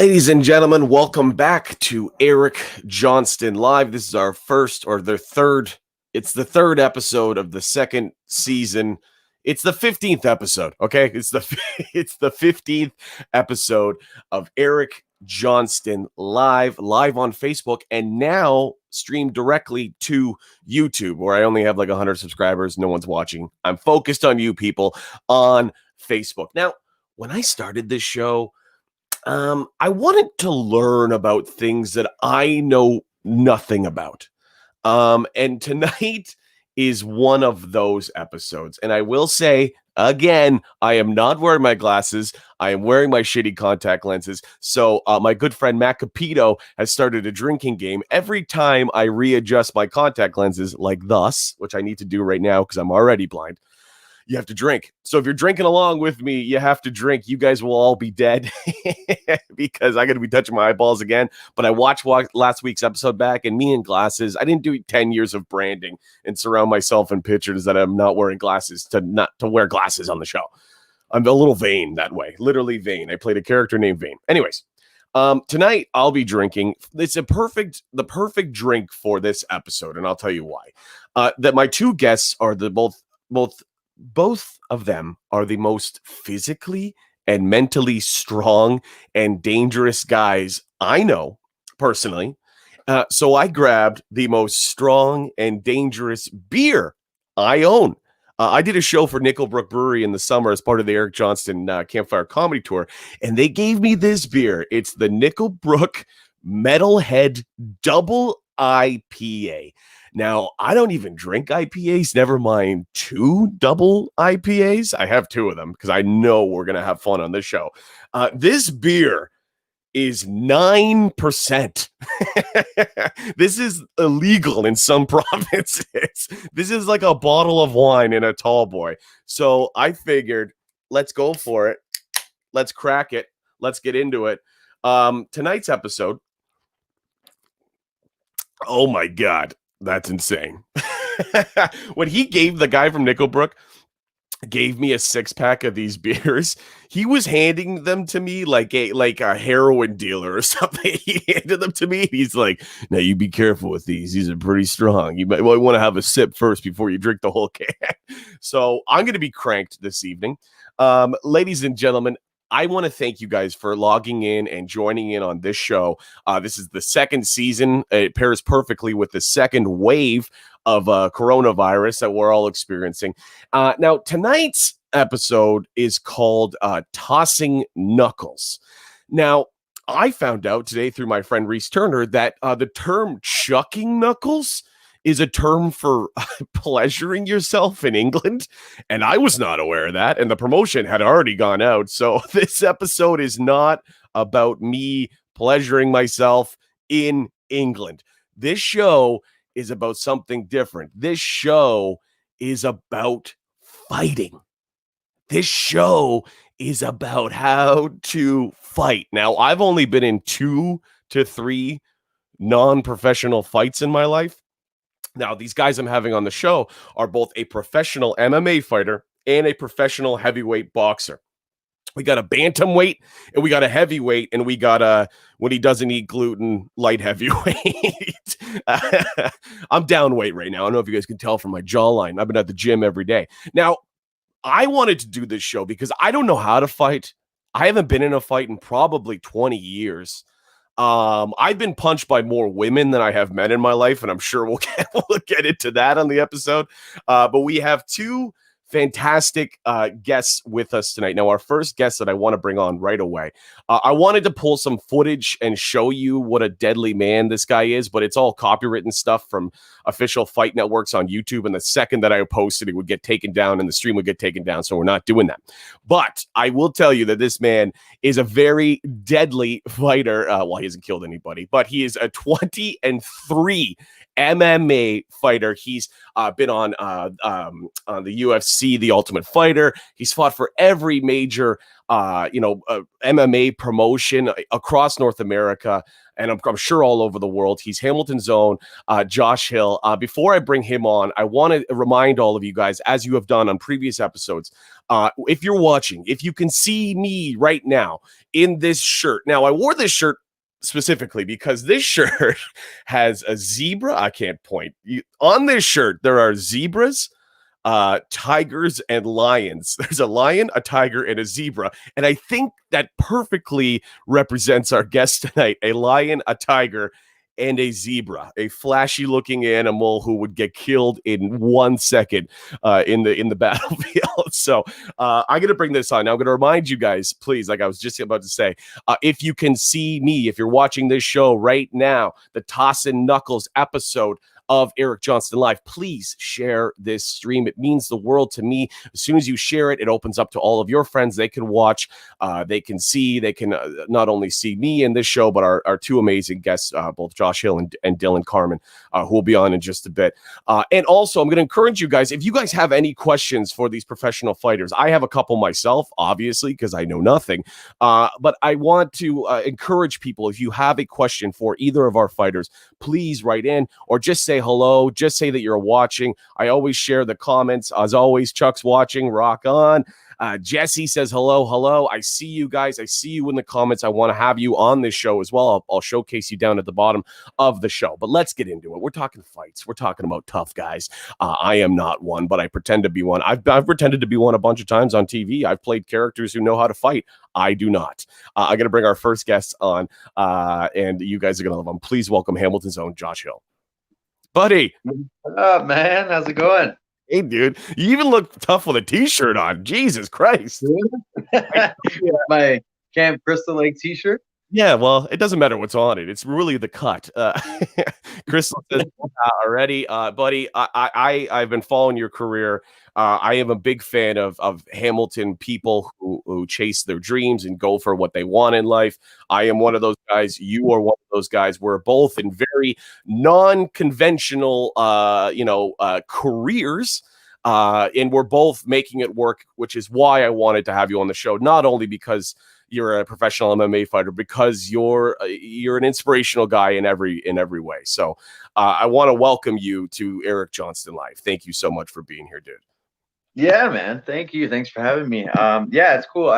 Ladies and gentlemen, welcome back to Eric Johnston Live. This is our it's the third episode of the second season. It's the 15th episode, okay? It's the 15th episode of Eric Johnston Live on Facebook, and now streamed directly to YouTube, where I only have like 100 subscribers. No one's watching. I'm focused on you people on Facebook. Now, when I started this show, I wanted to learn about things that I know nothing about. And tonight is one of those episodes. And I will say, again, I am not wearing my glasses. I am wearing my shitty contact lenses. So my good friend Matt Capito has started a drinking game. Every time I readjust my contact lenses like thus, which I need to do right now because I'm already blind, you have to drink. So if you're drinking along with me, you have to drink. You guys will all be dead because I'm going to be touching my eyeballs again. But I watched last week's episode back, and me in glasses, I didn't do 10 years of branding and surround myself in pictures that I'm not wearing glasses to wear glasses on the show. I'm a little vain that way, literally vain. I played a character named Vain. Anyways, tonight I'll be drinking. It's the perfect drink for this episode, and I'll tell you why. That my two guests are both of them are the most physically and mentally strong and dangerous guys I know personally. So I grabbed the most strong and dangerous beer I own. I did a show for Nickelbrook Brewery in the summer as part of the Eric Johnston Campfire Comedy Tour, and they gave me this beer. It's the Nickelbrook Metalhead Double IPA. Now, I don't even drink IPAs, never mind 2 double IPAs. I have 2 of them because I know we're going to have fun on this show. This beer is 9%. This is illegal in some provinces. This is like a bottle of wine in a tall boy. So I figured, let's go for it. Let's crack it. Let's get into it. Tonight's episode. Oh my God. That's insane. When the guy from Nickelbrook gave me a 6-pack of these beers, he was handing them to me like a heroin dealer or something. He handed them to me. He's like, now you be careful with these. These are pretty strong. You might want to have a sip first before you drink the whole can. So I'm going to be cranked this evening. Ladies and gentlemen, I want to thank you guys for logging in and joining in on this show. This is the second season. It pairs perfectly with the second wave of coronavirus that we're all experiencing. Now, tonight's episode is called Tossing Knuckles. Now, I found out today through my friend Reese Turner that the term chucking knuckles is a term for pleasuring yourself in England. And I was not aware of that. And the promotion had already gone out. So this episode is not about me pleasuring myself in England. This show is about something different. This show is about fighting. This show is about how to fight. Now, I've only been in 2 to 3 non-professional fights in my life. Now, these guys I'm having on the show are both a professional MMA fighter and a professional heavyweight boxer. We got a bantamweight and we got a heavyweight, and we got a, when he doesn't eat gluten, light heavyweight. I'm down weight right now. I don't know if you guys can tell from my jawline. I've been at the gym every day. Now, I wanted to do this show because I don't know how to fight. I haven't been in a fight in probably 20 years. I've been punched by more women than I have men in my life, and I'm sure we'll get into that on the episode. But we have 2 fantastic guests with us tonight. Now, our first guest that I want to bring on right away, I wanted to pull some footage and show you what a deadly man this guy is, but it's all copywritten stuff from official fight networks on YouTube, and the second that I posted, it would get taken down and the stream would get taken down, so we're not doing that. But I will tell you that this man is a very deadly fighter. Well, he hasn't killed anybody, but he is a 20-3 MMA fighter. He's been on the UFC, The Ultimate Fighter. He's fought for every major MMA promotion across North America, and I'm sure all over the world. He's Hamilton's own Josh Hill. Before I bring him on, I want to remind all of you guys, as you have done on previous episodes, if you're watching, if you can see me right now in this shirt. Now, I wore this shirt specifically because this shirt has a zebra. I can't point. On this shirt, there are zebras, tigers, and lions. There's a lion, a tiger, and a zebra. And I think that perfectly represents our guest tonight: a lion, a tiger, and a zebra, a flashy looking animal who would get killed in 1 second in the battlefield. So I'm going to bring this on. Now I'm going to remind you guys, please, like I was just about to say, if you can see me, if you're watching this show right now, the Toss and Knuckles episode of Eric Johnston Live, please share this stream. It means the world to me. As soon as you share it, it opens up to all of your friends. They can watch, they can see, they can not only see me in this show, but our two amazing guests, both Josh Hill and Dillon Carman, who will be on in just a bit. And also, I'm going to encourage you guys, if you guys have any questions for these professional fighters, I have a couple myself, obviously, because I know nothing. But I want to encourage people, if you have a question for either of our fighters, please write in or just say hello. Just say that you're watching. I always share the comments. As always, Chuck's watching. Rock on. Jesse says hello. I see you guys. I see you in the comments. I want to have you on this show as well. I'll showcase you down at the bottom of the show. But let's get into it. We're talking fights. We're talking about tough guys. I am not one, but I pretend to be one. I've pretended to be one a bunch of times on TV. I've played characters who know how to fight. I do not. I'm going to bring our first guests on, and you guys are going to love them. Please welcome Hamilton's own Josh Hill. Buddy. What up, man? How's it going? Hey, dude. You even look tough with a t-shirt on. Jesus Christ. My Camp Crystal Lake t-shirt. Yeah, well, it doesn't matter what's on it. It's really the cut. Crystal says already, buddy, I've been following your career. I am a big fan of Hamilton people who chase their dreams and go for what they want in life. I am one of those guys. You are one of those guys. We're both in very non-conventional, careers. And we're both making it work, which is why I wanted to have you on the show. Not only because you're a professional MMA fighter, because you're an inspirational guy in every way. So I want to welcome you to Eric Johnston Live. Thank you so much for being here, dude. Yeah, man. Thank you. Thanks for having me. Yeah, it's cool.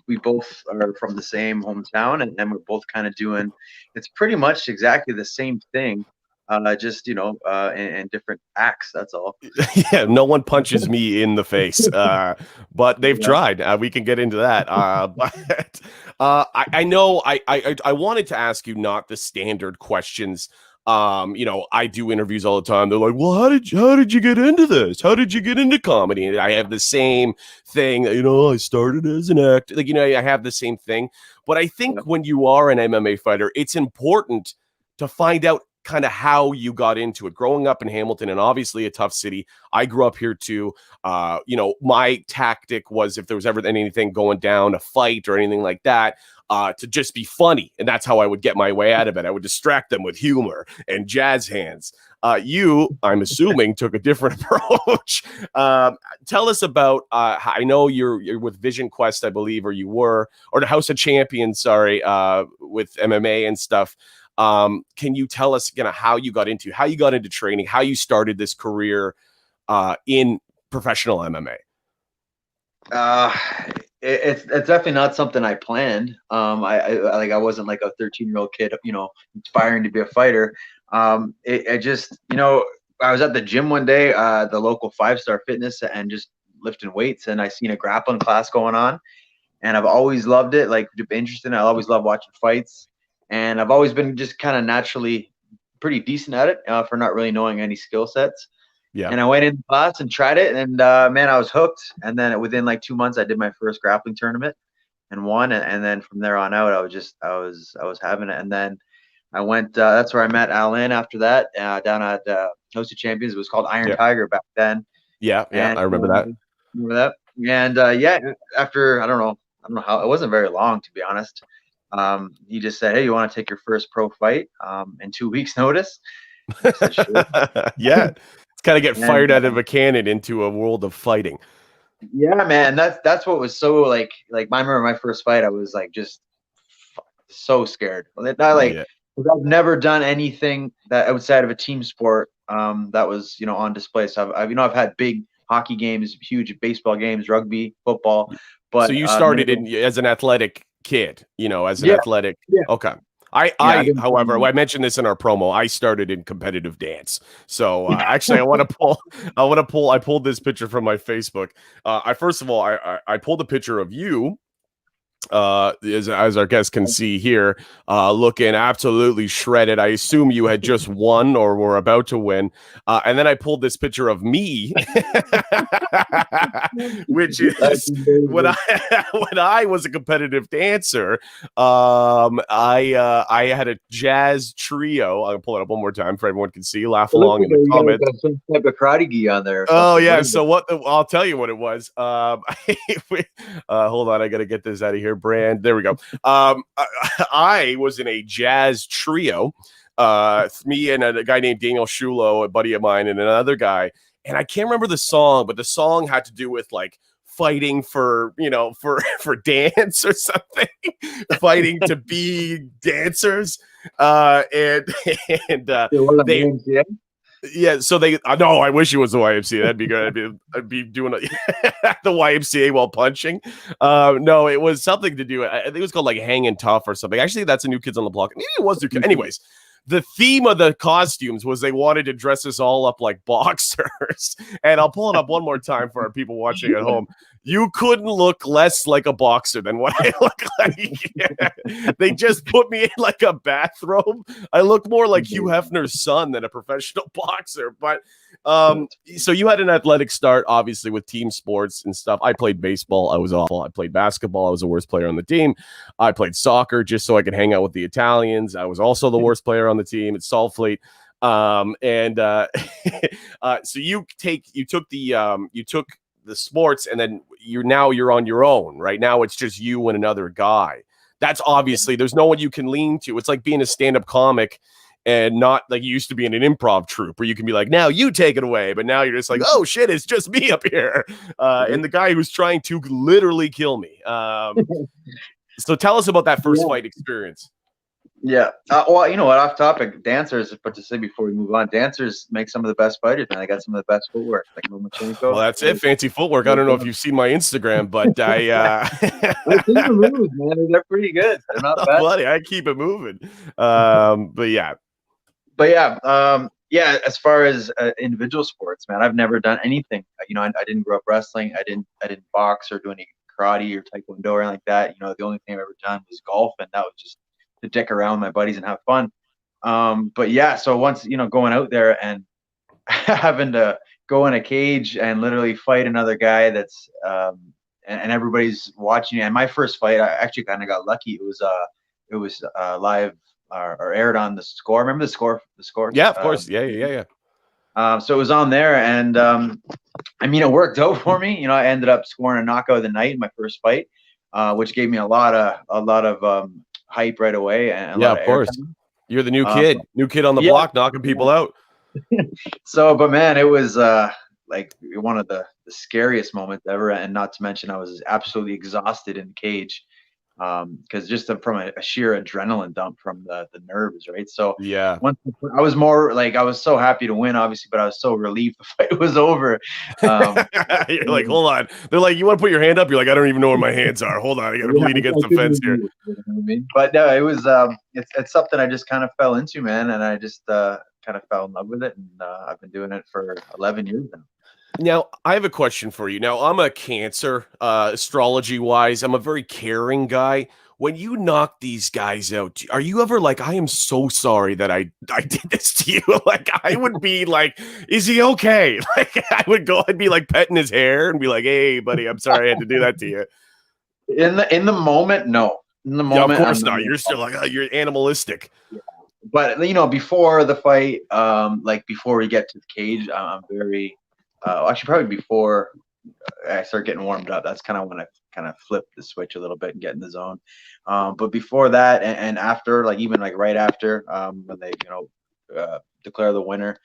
We both are from the same hometown, and we're both kind of doing. It's pretty much exactly the same thing. Just in different acts. That's all. Yeah, no one punches me in the face, but they've tried. We can get into that. But I know I wanted to ask you not the standard questions. I do interviews all the time. They're like, "Well, how did you get into this? How did you get into comedy?" And I have the same thing. I started as an actor. I have the same thing. But I think when you are an MMA fighter, it's important to find out kind of how you got into it. Growing up in Hamilton, and obviously a tough city. I grew up here too. My tactic was, if there was ever anything going down, a fight or anything like that, to just be funny. And that's how I would get my way out of it. I would distract them with humor and jazz hands. You, I'm assuming, took a different approach. Tell us about, I know you're with Vision Quest, I believe, or the House of Champions, with MMA and stuff. Can you tell us how you got into training, how you started this career in professional MMA? It's definitely not something I planned. I wasn't like a 13-year-old kid, inspiring to be a fighter. I was at the gym one day, the local 5-Star Fitness, and just lifting weights, and I seen a grappling class going on, and I've always loved it, like interested in it. I always love watching fights. And I've always been just kind of naturally pretty decent at it for not really knowing any skill sets. Yeah. And I went in the class and tried it, and man, I was hooked. And then within like 2 months, I did my first grappling tournament and won. And then from there on out, I was having it. And then I went. That's where I met Alan after that, down at House of Champions. It was called Iron Tiger back then. Yeah, I remember that. And after I don't know how, it wasn't very long, to be honest. He just said, "Hey, you want to take your first pro fight in 2 weeks' notice?" Said, sure. Yeah, it's kind of get fired out of a cannon into a world of fighting. Yeah, man, that's what was so like. I remember my first fight. I was like just so scared. Not like, Yeah. 'cause I've never done anything that outside of a team sport that was on display. So I've had big hockey games, huge baseball games, rugby, football, So but you started never. in as an athletic kid, as an Yeah, athletic. yeah, Okay. yeah. I didn't. However, I mentioned this in our promo. I started in competitive dance. So actually, I pulled this picture from my Facebook. First of all, I pulled a picture of you as our guests can see here, looking absolutely shredded. I assume you had just won or were about to win. And then I pulled this picture of me, which That's is when amazing. I when I was a competitive dancer. I had a jazz trio. I'll pull it up one more time for everyone can see. Laugh It looks along like in the you got comments. like some type of karate gi on there or Oh something. What yeah. is it? So I'll tell you what it was. Hold on, I gotta get this out of here. Brand. There we go. I was in a jazz trio. Me and a guy named Daniel Shulo, a buddy of mine, and another guy. And I can't remember the song, but the song had to do with like fighting for for dance or something, fighting to be dancers. And and It was on the they MCA? yeah, so they no, I wish it was the YMCA. That'd be good. I'd be doing the YMCA while punching. No, it was something to do. I think it was called like Hanging Tough or something. Actually, that's a New Kids on the Block. Maybe it was anyways. The theme of the costumes was they wanted to dress us all up like boxers. And I'll pull it up one more time for our people watching at home. You couldn't look less like a boxer than what I look like. They just put me in like a bathrobe. I look more like Hugh Hefner's son than a professional boxer. But so you had an athletic start, obviously, with team sports and stuff. I played baseball. I was awful. I played basketball. I was the worst player on the team. I played soccer just so I could hang out with the Italians. I was also the worst player on the team at Saltfleet. And so you took the sports, and then you're on your own. Right now, it's just you and another guy. That's obviously there's no one you can lean to. It's like being a stand-up comic and not like you used to be in an improv troupe where you can be like, now you take it away. But now you're just like, oh shit, it's just me up here. And the guy who's trying to literally kill me. So tell us about that first Yeah. fight experience. Yeah. Well, you know what? Off topic, dancers. But to say before we move on, dancers make some of the best fighters, man. I got some of the best footwork, like Well, Lomachenko. that's it. Fancy footwork. I don't know if you've seen my Instagram, but I've seen the moves, man. They're pretty good. They're not bad. buddy, I keep it moving. But yeah. Yeah. As far as individual sports, man, I've never done anything. I didn't grow up wrestling. I didn't box or do any karate or taekwondo or anything like that. The only thing I've ever done was golf, and that was just to dick around with my buddies and have fun. But yeah, so once going out there and having to go in a cage and literally fight another guy that's and everybody's watching. And my first fight, I actually kind of got lucky. It was live or aired on the Score. Remember the Score? The Score? Yeah, of course. Yeah. So it was on there, and it worked out for me. I ended up scoring a knockout of the night in my first fight, which gave me a lot of hype right away and a Yeah, lot of of course. airtime. You're the new kid on the Yeah. block, knocking people out. So, but man, it was like one of the scariest moments ever, and not to mention I was absolutely exhausted in the cage because just from a sheer adrenaline dump from the nerves, right? So Yeah. once I was more like I was so happy to win, obviously, but I was so relieved the fight was over. You're like, hold on. They're like, you want to put your hand up? You're like, I don't even know where my hands are. Hold on, I got to lean against the fence here. You know what I mean? But no, it was it's something I just kind of fell into, man, and I just kind of fell in love with it, and I've been doing it for 11 years now. Now, I have a question for you. Now, I'm a Cancer, astrology wise. I'm a very caring guy. When you knock these guys out, are you ever like, I am so sorry that I did this to you? Like, I would be like, is he okay? Like, I'd be like petting his hair and be like, hey, buddy, I'm sorry I had to do that to you. In the moment, no. In the moment, Yeah, of course not. You're still like, oh, you're animalistic. Yeah. But before the fight, like before we get to the cage, I'm very actually probably before I start getting warmed up. That's kind of when I kind of flip the switch a little bit and get in the zone. But before that and after, like even like right after, when they declare the winner,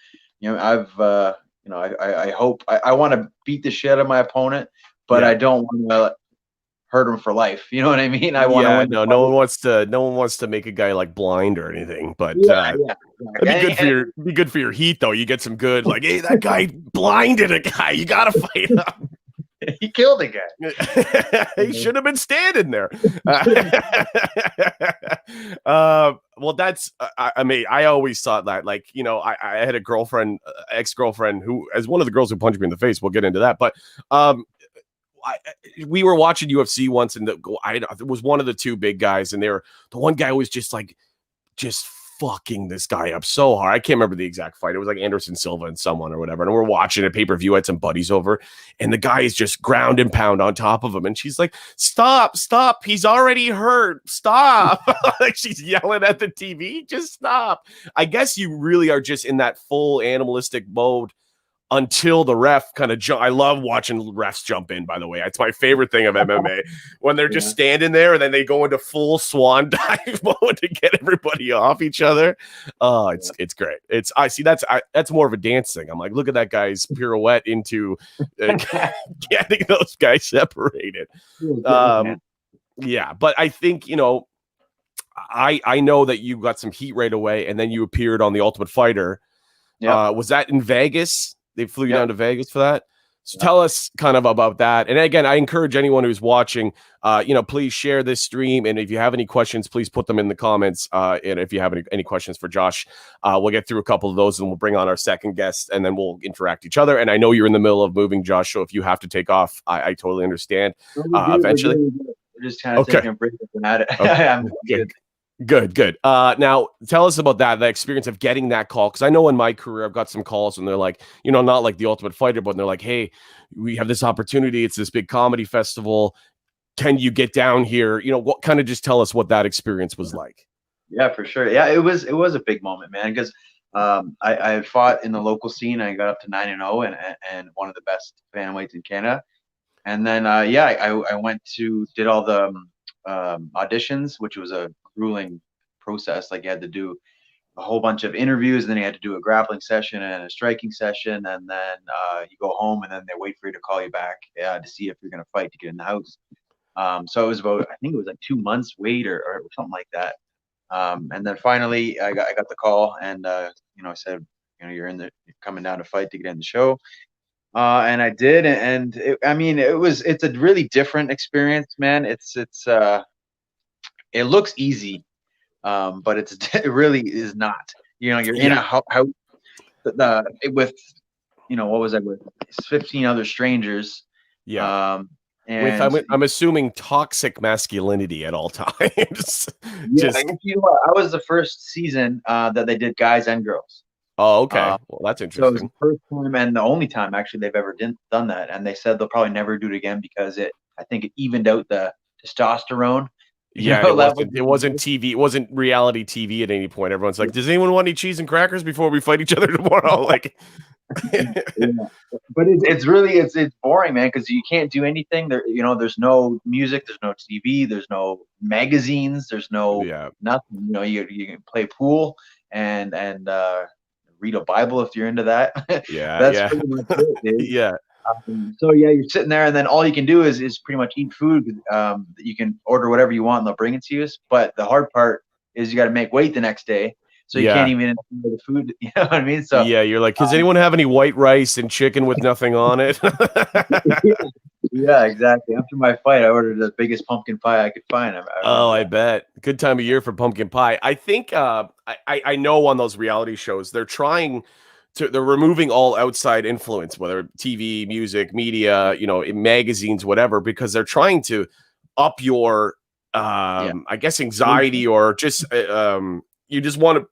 I hope I want to beat the shit out of my opponent, but I don't want to hurt him for life. You know what I mean? I want to win. No one wants to make a guy like blind or anything, but it'd be good for your heat though. You get some good, like, hey, that guy blinded a guy. You gotta fight him. He killed a guy. He should have been standing there. Well, that's, I mean, I always thought that, like, you know, I had a girlfriend, ex-girlfriend, who, as one of the girls who punched me in the face, we'll get into that. But we were watching UFC once, and it was one of the two big guys, and the one guy was just fucking this guy up so hard. I can't remember the exact fight. It was like Anderson Silva and someone or whatever. And we're watching a pay-per-view. I had some buddies over, and the guy is just ground and pound on top of him. And she's like, stop. He's already hurt. Stop. Like, she's yelling at the TV. Just stop. I guess you really are just in that full animalistic mode until the ref kind of I love watching refs jump in, by the way. It's my favorite thing of MMA when they're just standing there and then they go into full swan dive mode to get everybody off each other. Oh, it's great. I see that's more of a dance thing. I'm like, look at that guy's pirouette into getting those guys separated. Yeah, but I think, you know, I know that you got some heat right away, and then you appeared on The Ultimate Fighter. Was that in Vegas? They flew you down to Vegas for that. So tell us kind of about that. And again, I encourage anyone who's watching, you know, please share this stream. And if you have any questions, please put them in the comments. And if you have any questions for Josh, we'll get through a couple of those, and we'll bring on our second guest, and then we'll interact each other. And I know you're in the middle of moving, Josh, so if you have to take off, I totally understand. Eventually. We're just kind of taking a break at it. Okay. I'm Good. Now tell us about the experience of getting that call. Cause I know in my career, I've got some calls and they're like, you know, not like The Ultimate Fighter, but they're like, hey, we have this opportunity. It's this big comedy festival. Can you get down here? You know, what kind of just tell us what that experience was like? Yeah, for sure. Yeah, it was a big moment, man. Cause I fought in the local scene. I got up to 9-0 and one of the best bantamweights in Canada. And then, I went did all the auditions, which was a grueling process. Like, you had to do a whole bunch of interviews, and then you had to do a grappling session and a striking session, and then you go home, and then they wait for you to call you back to see if you're going to fight to get in the house. So it was I think it was like 2 months wait or something like that. And then finally I got the call, and you know, I said, you know, you're coming down to fight to get in the show. And I did, and it's a really different experience, man. It looks easy, but it really is not. You know, you're in a house with, you know, what was I with 15 other strangers. Yeah. And I'm assuming toxic masculinity at all times. You know what? I was the first season that they did guys and girls. Oh, okay. Well, that's interesting. So it was the first time and the only time actually they've ever done that. And they said they'll probably never do it again because I think it evened out the testosterone. Yeah, it wasn't TV. It wasn't reality TV at any point. Everyone's like, does anyone want any cheese and crackers before we fight each other tomorrow? Like, But it's really boring, man, because you can't do anything. There, you know, there's no music, there's no TV, there's no magazines, there's no nothing. You know, you can play pool and read a Bible if you're into that. That's pretty much it, dude. So you're sitting there, and then all you can do is pretty much eat food. You can order whatever you want, and they'll bring it to you. But the hard part is you got to make weight the next day, so you can't even enjoy the food. You know what I mean? So you're like, does anyone have any white rice and chicken with nothing on it? Yeah, exactly. After my fight, I ordered the biggest pumpkin pie I could find. I bet. Good time of year for pumpkin pie. I think I know on those reality shows they're removing all outside influence, whether TV, music, media, you know, in magazines, whatever, because they're trying to up your I guess anxiety, or just you just want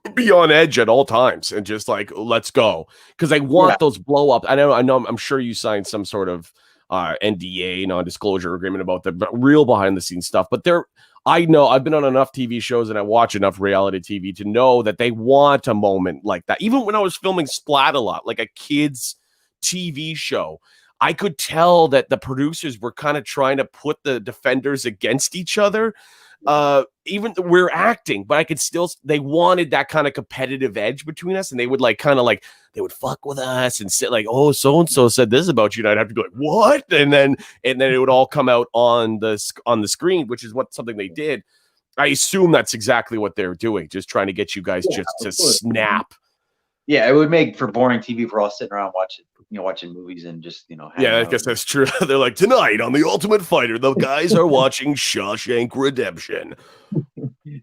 to be on edge at all times and just like, let's go, because they want those blow up. I know I'm sure you signed some sort of NDA, non-disclosure agreement about the real behind the scenes stuff, but I know I've been on enough TV shows and I watch enough reality TV to know that they want a moment like that. Even when I was filming Splat a lot, like a kids TV show, I could tell that the producers were kind of trying to put the defenders against each other. even we're acting, but I could still, they wanted that kind of competitive edge between us, and they would like kind of like, they would fuck with us and say like, oh, so-and-so said this about you. And I'd have to be like, what? And then it would all come out on the screen, which is something they did. I assume that's exactly what they're doing, just trying to get you guys just to snap. Yeah, it would make for boring TV if we're all sitting around watching movies and just, Yeah, I guess that's true. They're like, tonight on The Ultimate Fighter, the guys are watching Shawshank Redemption.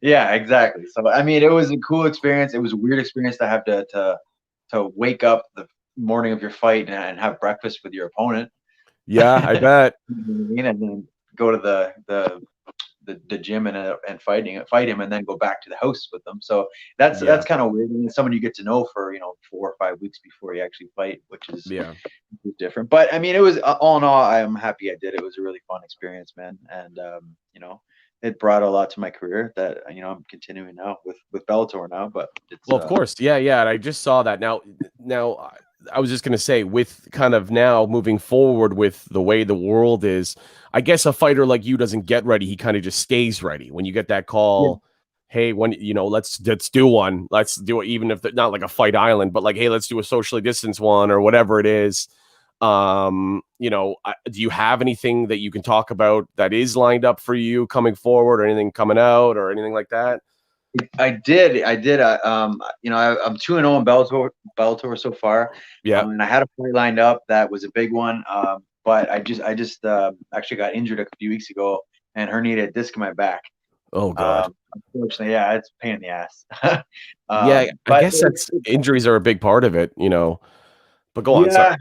Yeah, exactly. So, I mean, it was a cool experience. It was a weird experience to have to wake up the morning of your fight and have breakfast with your opponent. Yeah, I bet. And then go to the gym and fight him, and then go back to the house with them. So that's kind of weird. And someone you get to know for 4 or 5 weeks before you actually fight, which is different. But I mean, it was all in all, I'm happy I did. It was a really fun experience, man. And it brought a lot to my career that I'm continuing now with Bellator now. But it's, well, of course, yeah. And I just saw that now. I was just going to say, with kind of now moving forward with the way the world is, I guess a fighter like you doesn't get ready. He kind of just stays ready. When you get that call, hey, when let's do one. Let's do it, even if not like a Fight Island, but like, hey, let's do a socially distanced one or whatever it is. Do you have anything that you can talk about that is lined up for you coming forward, or anything coming out or anything like that? I did. I'm 2-0 in Bellator so far. Yeah. And I had a fight lined up that was a big one. But I just actually got injured a few weeks ago and herniated a disc in my back. Oh God. Unfortunately, yeah, it's a pain in the ass. I guess injuries are a big part of it, But go on. Yeah,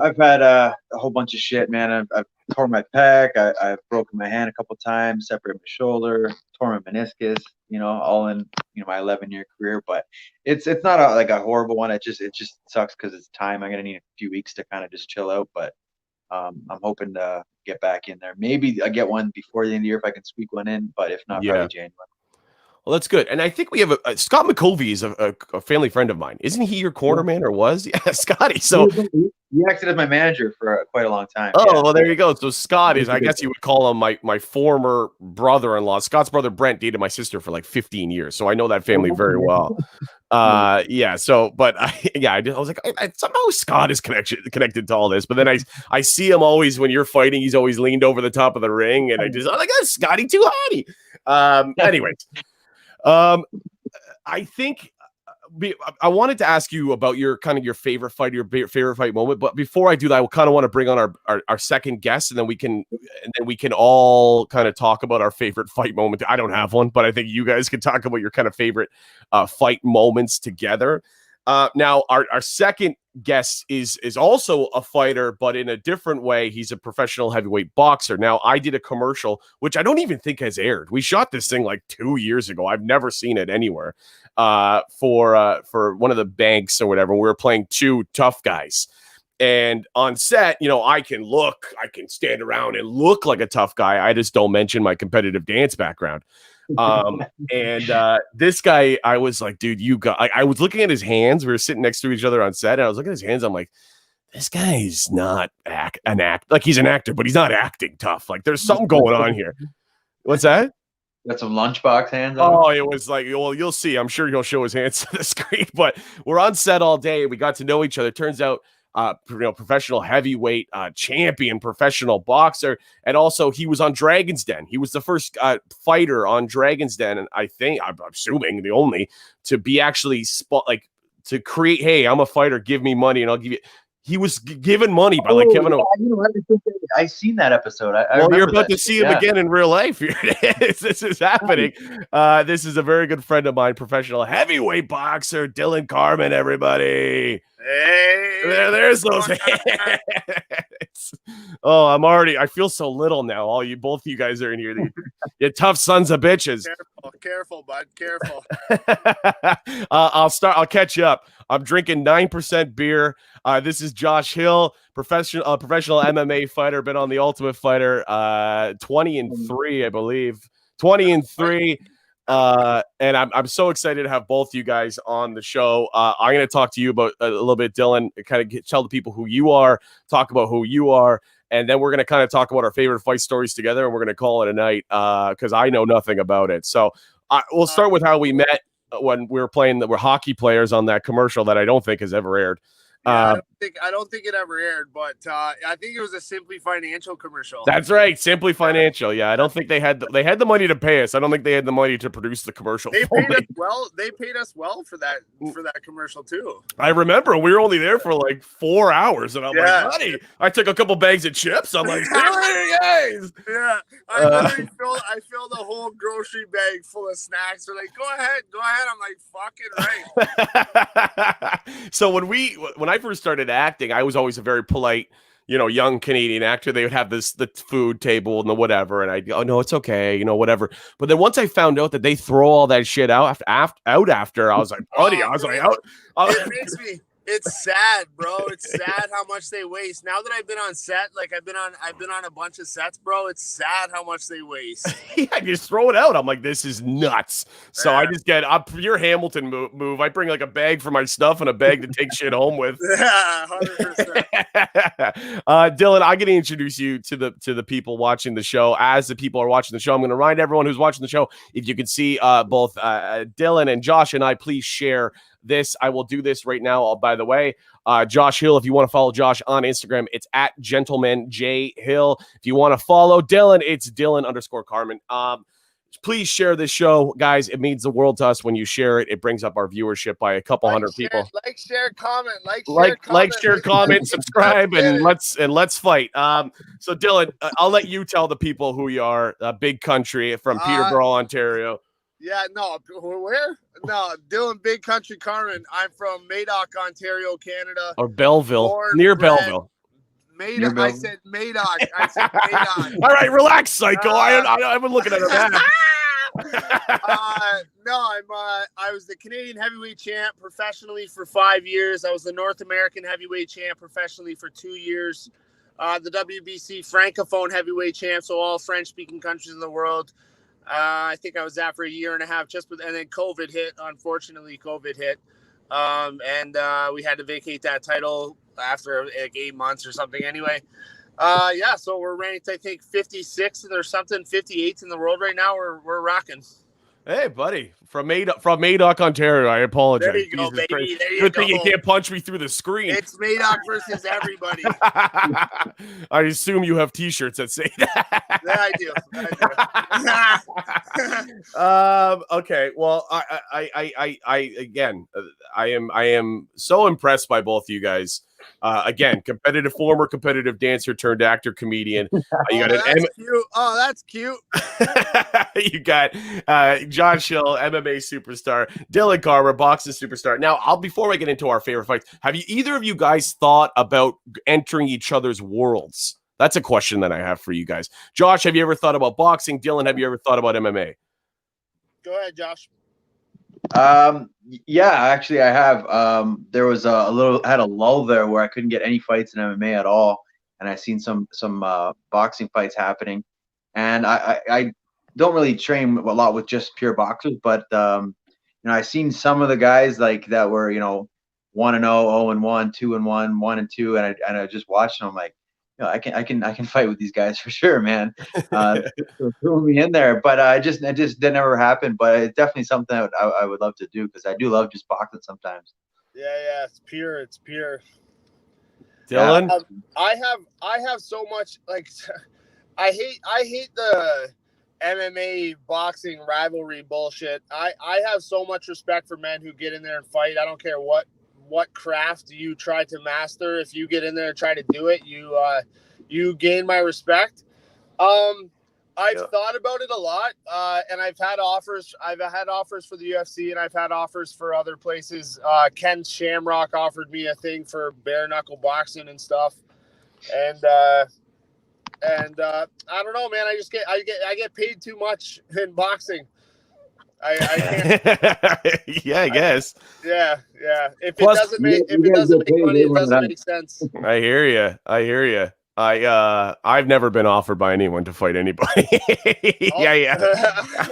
I've had a whole bunch of shit, man. I've tore my pec. I've broken my hand a couple times, separated my shoulder, tore my meniscus. All in my 11-year career. But it's not like a horrible one. It just sucks because it's time. I'm gonna need a few weeks to kind of just chill out. But I'm hoping to get back in there. Maybe I get one before the end of the year if I can squeak one in. But if not, probably January. Well, that's good. And I think we have Scott McCovey is a family friend of mine. Isn't he your cornerman, or was? Yeah, Scotty. So he acted as my manager for quite a long time. Oh, well, there you go. So Scott is, I guess you would call him my former brother-in-law. Scott's brother Brent dated my sister for like 15 years, so I know that family very well. So, but I was like, somehow Scott is connected to all this. But then I see him always when you're fighting. He's always leaned over the top of the ring, and I'm like, Scotty too hotty. Anyways. I think I wanted to ask you about your favorite fight, your favorite fight moment. But before I do that, I kind of want to bring on our second guest, and then we can all kind of talk about our favorite fight moment. I don't have one, but I think you guys can talk about your kind of favorite fight moments together. Now, our second guest is also a fighter, but in a different way. He's a professional heavyweight boxer. Now, I did a commercial, which I don't even think has aired. We shot this thing like 2 years ago. I've never seen it anywhere. For one of the banks or whatever. We were playing two tough guys. And on set, I can stand around and look like a tough guy. I just don't mention my competitive dance background. This guy, I was like, dude, I was looking at his hands. We were sitting next to each other on set, and I was looking at his hands. I'm like, this guy's not like he's an actor, but he's not acting tough. Like there's something going on here. What's that? Got some lunchbox hands on. Oh, it was like, well, you'll see. I'm sure he'll show his hands to the screen, but we're on set all day. We got to know each other. Turns out, professional heavyweight champion, professional boxer, and also he was on Dragon's Den. He was the first fighter on Dragon's Den, and I'm assuming the only to be actually to create. Hey, I'm a fighter. Give me money, and I'll give you. He was given money by Kevin. I seen that episode. You're about to see him again in real life. Here it is. This is happening. This is a very good friend of mine, professional heavyweight boxer Dillon Carman. Everybody, hey, there's those hands. Oh, I feel so little now. Both of you guys are in here. You tough sons of bitches. Careful, bud. Careful. I'll catch you up. I'm drinking 9% beer. This is Josh Hill, professional MMA fighter, been on The Ultimate Fighter, 20-3, I believe. 20-3. And I'm so excited to have both you guys on the show. I'm going to talk to you about a little bit, Dillon, kind of tell the people who you are, talk about who you are, and then we're going to kind of talk about our favorite fight stories together, and we're going to call it a night because I know nothing about it. So we'll start with how we met when we were playing. We're hockey players on that commercial that I don't think has ever aired. Yeah, I don't think it ever aired, but I think it was a Simply Financial commercial. That's right, Simply Financial. Yeah, I don't think they had the money to pay us. I don't think they had the money to produce the commercial. They paid us well. They paid us well for that commercial too. I remember we were only there for like 4 hours, and I'm like, buddy, I took a couple bags of chips. I'm like, hey, guys. Yeah, I filled a whole grocery bag full of snacks. They're like, go ahead. I'm like, fucking right. So when I first started acting, I was always a very polite, young Canadian actor. They would have the food table and the whatever, and I'd go, oh, no, it's okay, whatever. But then once I found out that they throw all that shit out after, I was like, buddy, it's sad, bro. It's sad how much they waste. Now that I've been on set, like I've been on a bunch of sets, bro. It's sad how much they waste. Yeah, just throw it out. I'm like, this is nuts. So I just get your Hamilton move. I bring like a bag for my stuff and a bag to take shit home with. Yeah, 100%. Dillon, I'm going to introduce you to the people watching the show. As the people are watching the show, I'm going to remind everyone who's watching the show, if you can see both Dillon and Josh and I, please share this. I will do this right now. By the way, Josh Hill, if you want to follow Josh on Instagram, it's at gentlemanjhill. If you want to follow Dillon, it's Dillon_Carman. Please share this show, guys. It means the world to us when you share it. It brings up our viewership by a couple hundred people. Like, share, comment, comment, subscribe, and let's fight. So Dillon, I'll let you tell the people who you are. Big Country from Peterborough, Ontario. Yeah, no, where? No, Dillon, Big Country Carman. I'm from Madoc, Ontario, Canada. Or Belleville, near Belleville. Madoc. I said Madoc. All right, relax, psycho. I've been looking at a map. I was the Canadian heavyweight champ professionally for 5 years. I was the North American heavyweight champ professionally for 2 years. The WBC Francophone heavyweight champ, so all French-speaking countries in the world. I think I was that for a year and a half, and then COVID hit. Unfortunately, COVID hit, and we had to vacate that title after like 8 months or something. Anyway, so we're ranked, I think, 56th or something, 58th in the world right now. We're rocking. Hey, buddy, from Madoc, Ontario. I apologize. There you go, baby. There you Good thing you can't punch me through the screen. It's Madoc versus everybody. I assume you have T-shirts that say that. Yeah, I do. Okay. Well, I am so impressed by both you guys. Again, former competitive dancer turned actor comedian. You got cute. Oh, that's cute. You got Josh Hill, MMA superstar, Dillon Carman, boxing superstar. Now, before I get into our favorite fights, have you either of you guys thought about entering each other's worlds? That's a question that I have for you guys. Josh, have you ever thought about boxing? Dillon, have you ever thought about MMA? Go ahead, Josh. Yeah, actually I have. There was had a lull there where I couldn't get any fights in MMA at all, and I seen some boxing fights happening, and I don't really train a lot with just pure boxers, but I seen some of the guys like that were 1-0, 0-1, 2-1, 1-2, and I just watched them. I'm like, I can fight with these guys for sure, man. Threw me in there, but it just didn't never happen. But it's definitely something I would love to do because I do love just boxing sometimes. Yeah, it's pure. Dillon, I have so much like I hate the MMA boxing rivalry bullshit. I have so much respect for men who get in there and fight. I don't care what craft you try to master. If you get in there and try to do it, you gain my respect. I've thought about it a lot, and I've had offers. I've had offers for the UFC, and I've had offers for other places. Ken Shamrock offered me a thing for bare knuckle boxing and stuff, and I don't know, man. I get paid too much in boxing. I can't. Yeah, I guess. Yeah. If it doesn't make money, it doesn't make sense. I hear you. I've never been offered by anyone to fight anybody. Yeah.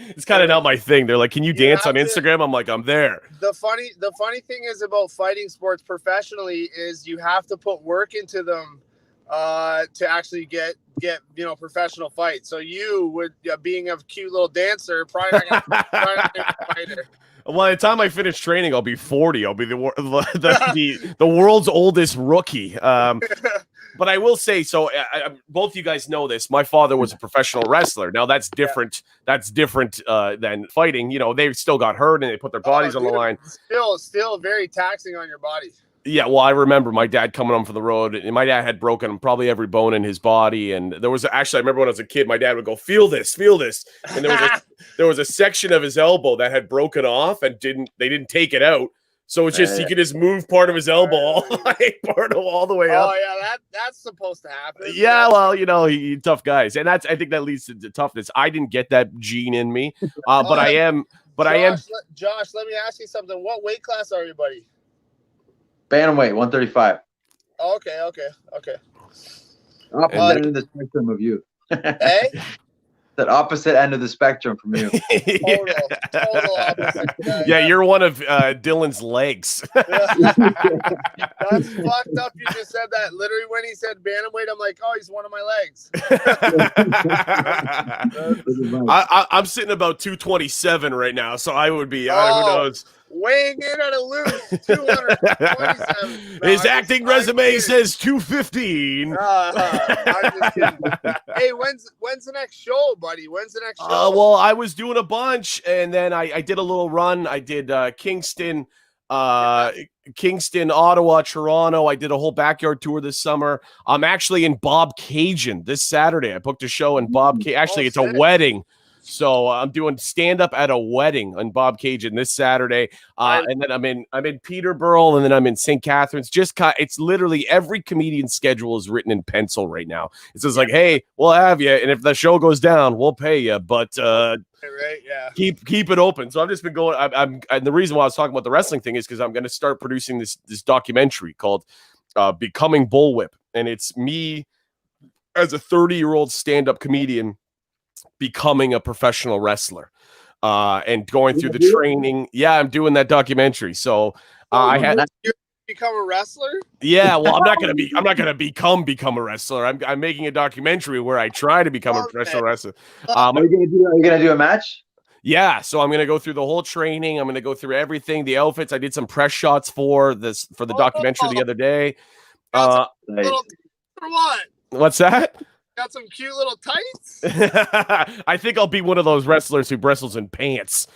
It's kind of not my thing. They're like, "Can you dance on Instagram?" I'm like, "I'm there." The funny thing is about fighting sports professionally is you have to put work into them. to actually get professional fights. So you would being a cute little dancer, probably not gonna be a fighter. Well, by the time I finish training, I'll be 40. I'll be the world's oldest rookie. But I will say, so both you guys know this. My father was a professional wrestler. Now that's different. That's different than fighting. You know, they still got hurt and they put their bodies on the line. Still very taxing on your body. Yeah, well, I remember my dad coming home from the road, and my dad had broken probably every bone in his body. And there was I remember when I was a kid, my dad would go, feel this, and there was a section of his elbow that had broken off, and they didn't take it out. So it's just he could just move part of his elbow all the way up. Oh yeah, that's supposed to happen. Yeah, well, you know, tough guys, and I think that leads to toughness. I didn't get that gene in me, but I am. Josh, let me ask you something. What weight class are you, buddy? Bantamweight, 135. Okay. Opposite end of the spectrum of you. Hey? That opposite end of the spectrum from you. Total opposite. Yeah, you're one of Dillon's legs. That's fucked up. You just said that. Literally, when he said bantamweight, I'm like, oh, he's one of my legs. I'm sitting about 227 right now, so I would be. Who knows? Weighing in at a loose 227. His acting resume says 215. I'm just kidding. Hey, when's the next show, buddy? When's the next show? Well, I was doing a bunch, and then I did a little run. I did Kingston, Ottawa, Toronto. I did a whole backyard tour this summer. I'm actually in Bob Cajun this Saturday. I booked a show in Bob Cajun. Actually, it's a wedding. So I'm doing stand-up at a wedding on Bob Cajun this Saturday, and then I'm in Peterborough, and then I'm in St. Catharines. It's literally every comedian's schedule is written in pencil right now. It's just like, hey, we'll have you, and if the show goes down, we'll pay you, but keep it open. So I've just been going. And the reason why I was talking about the wrestling thing is because I'm going to start producing this documentary called "Becoming Bullwhip," and it's me as a 30-year-old stand-up comedian becoming a professional wrestler and going through the training. Yeah, I'm doing that documentary. So I had become a wrestler. Yeah, well, I'm not gonna become a wrestler. I'm making a documentary where I try to become a professional wrestler. Are you gonna do a match? Yeah, so I'm gonna go through the whole training. I'm gonna go through everything, the outfits. I did some press shots for the documentary the other day. For what? What's that? Got some cute little tights. I think I'll be one of those wrestlers who wrestles in pants.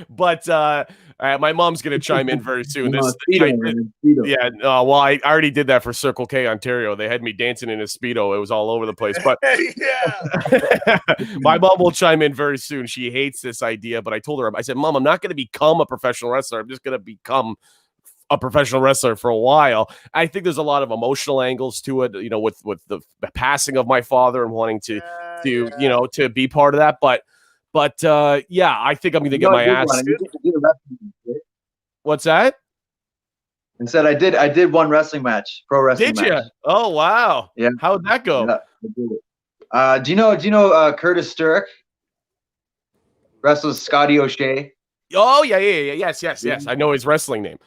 But my mom's gonna chime in very soon. Well, I already did that for Circle K Ontario. They had me dancing in a Speedo. It was all over the place. But my mom will chime in very soon. She hates this idea, but I told her, I said, Mom, I'm not gonna become a professional wrestler. I'm just gonna become a professional wrestler for a while. I think there's a lot of emotional angles to it, you know, with the passing of my father and wanting to be part of that. But I think I'm going to get my ass. What's that? I said I did one wrestling match, pro wrestling. Did you? Oh wow! Yeah. How'd that go? Yeah, I did it. Do you know Curtis Sturrock? Wrestles Scotty O'Shea. Oh yeah. Yes. I know his wrestling name.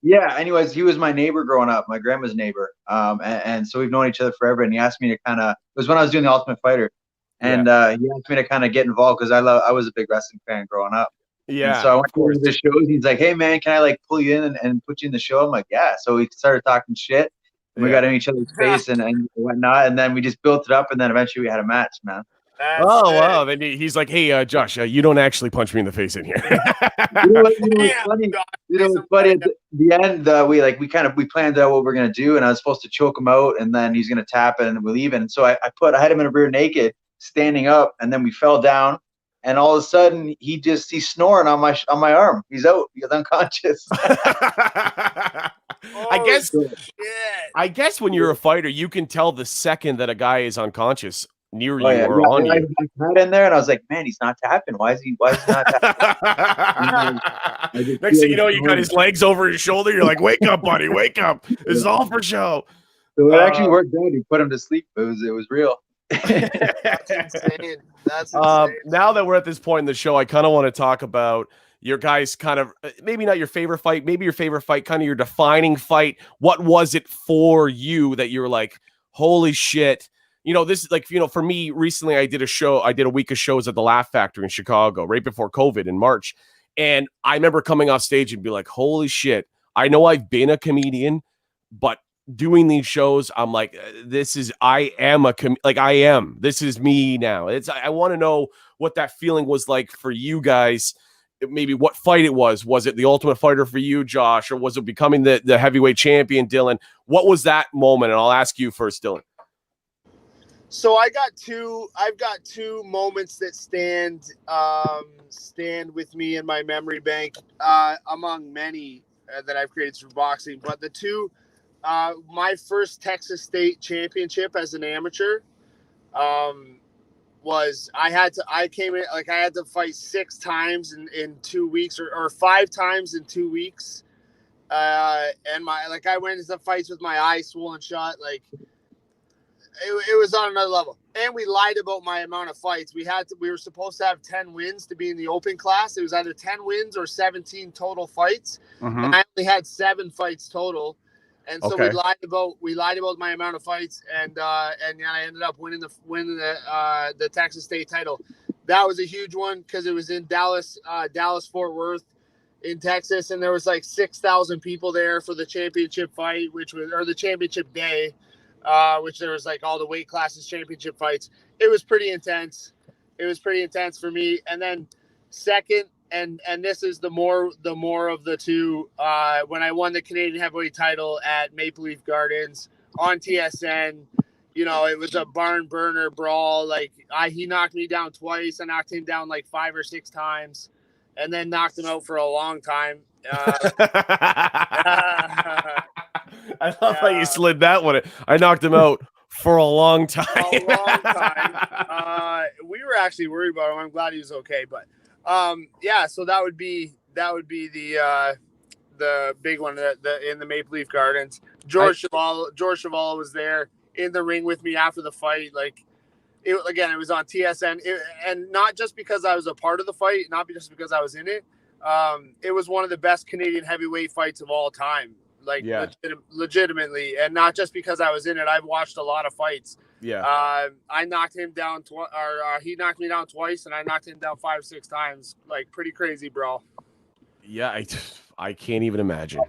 Yeah. Anyways, he was my neighbor growing up, my grandma's neighbor. And so we've known each other forever. And he asked me to it was when I was doing the Ultimate Fighter, and he asked me to kind of get involved because I was a big wrestling fan growing up. Yeah. And so I went to the shows. He's like, "Hey man, can I like pull you in and put you in the show?" I'm like, "Yeah." So we started talking shit. And we got in each other's face and whatnot, and then we just built it up, and then eventually we had a match, man. Wow! Then he's like, "Hey, Josh, you don't actually punch me in the face in here." What's funny? What's funny? At the end, we planned out what we're gonna do, and I was supposed to choke him out, and then he's gonna tap, and we'll leave. And so I had him in a rear naked, standing up, and then we fell down, and all of a sudden he's snoring on my arm. He's out. He's unconscious. I guess when you're a fighter, you can tell the second that a guy is unconscious near you or on you. I got in there and I was like, man, he's not tapping. Why is he not tapping? Next thing you know, you got his legs over his shoulder. You're like, wake up, buddy, wake up. This is all for show. So it actually worked out. He put him to sleep. It was real. That's insane. That's insane. Now that we're at this point in the show, I kind of want to talk about your guys kind of maybe not your favorite fight, maybe your favorite fight, kind of your defining fight. What was it for you that you're like, holy shit? This is like, for me recently, I did a week of shows at the Laugh Factory in Chicago right before COVID in March. And I remember coming off stage and be like, holy shit, I know I've been a comedian, but doing these shows, I'm like, this is me now. I want to know what that feeling was like for you guys. Maybe what fight it was. Was it the Ultimate Fighter for you, Josh, or was it becoming the heavyweight champion, Dillon? What was that moment? And I'll ask you first, Dillon. So I've got two moments that stand with me in my memory bank, among many that I've created through boxing. But the two, my first Texas State championship as an amateur, was I had to fight 6 times in 2 weeks or 5 times in 2 weeks. And I went into fights with my eyes swollen shut. It was on another level. And we lied about my amount of fights. We were supposed to have 10 wins to be in the open class. It was either 10 wins or 17 total fights. Mm-hmm. And I only had 7 fights total. And so we lied about my amount of fights, and I ended up winning the Texas State title. That was a huge one because it was in Dallas Fort Worth in Texas, and there was like 6,000 people there for the championship fight, the championship day, which there was like all the weight classes championship fights. It was pretty intense. It was pretty intense for me. And then second, and this is the more of the two, when I won the Canadian heavyweight title at Maple Leaf Gardens on TSN, it was a barn burner brawl. He knocked me down twice. I knocked him down like 5 or 6 times, and then knocked him out for a long time. I love how you slid that one. I knocked him out for a long time. We were actually worried about him. I'm glad he was okay, but. So that would be the big one in the Maple Leaf Gardens. George Chuvalo was there in the ring with me after the fight. It was on TSN, and not just because I was a part of the fight, not just because I was in it. It was one of the best Canadian heavyweight fights of all time. Legitimately, and not just because I was in it. I've watched a lot of fights. Yeah. I knocked him down he knocked me down twice, and I knocked him down 5 or 6 times. Pretty crazy, bro. Yeah, I can't even imagine.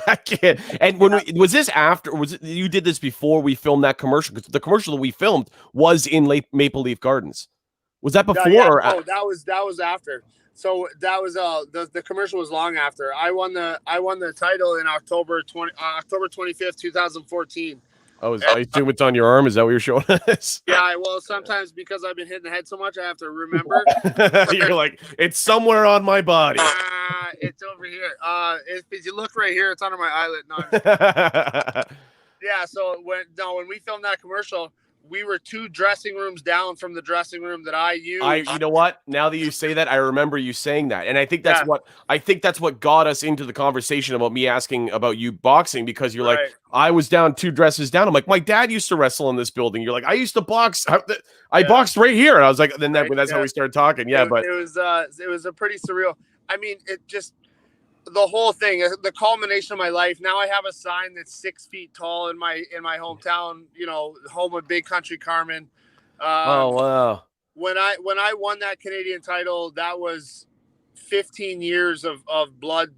I can't. And was this after? You did this before we filmed that commercial? Because the commercial that we filmed was in Maple Leaf Gardens. Was that before? That was after. So that was the commercial was long after. I won the title in October 25th, 2014. I assume it's on your arm. Is that what you're showing us? Yeah, well, sometimes because I've been hitting the head so much, I have to remember. You're like, it's somewhere on my body. It's over here. If you look right here, it's under my eyelid. No. Yeah, so when we filmed that commercial, we were 2 dressing rooms down from the dressing room that I used. You know what? Now that you say that, I remember you saying that, and I think that's what got us into the conversation about me asking about you boxing, because you're like, I was down 2 dresses down. I'm like, my dad used to wrestle in this building. You're like, I used to box. I boxed right here, and I was like, that's how we started talking. Yeah, but it was a pretty surreal. I mean, it just. The whole thing, the culmination of my life. Now I have a sign that's 6 feet tall in my hometown, home of Big Country Carman. Oh wow! When I won that Canadian title, that was 15 years of blood,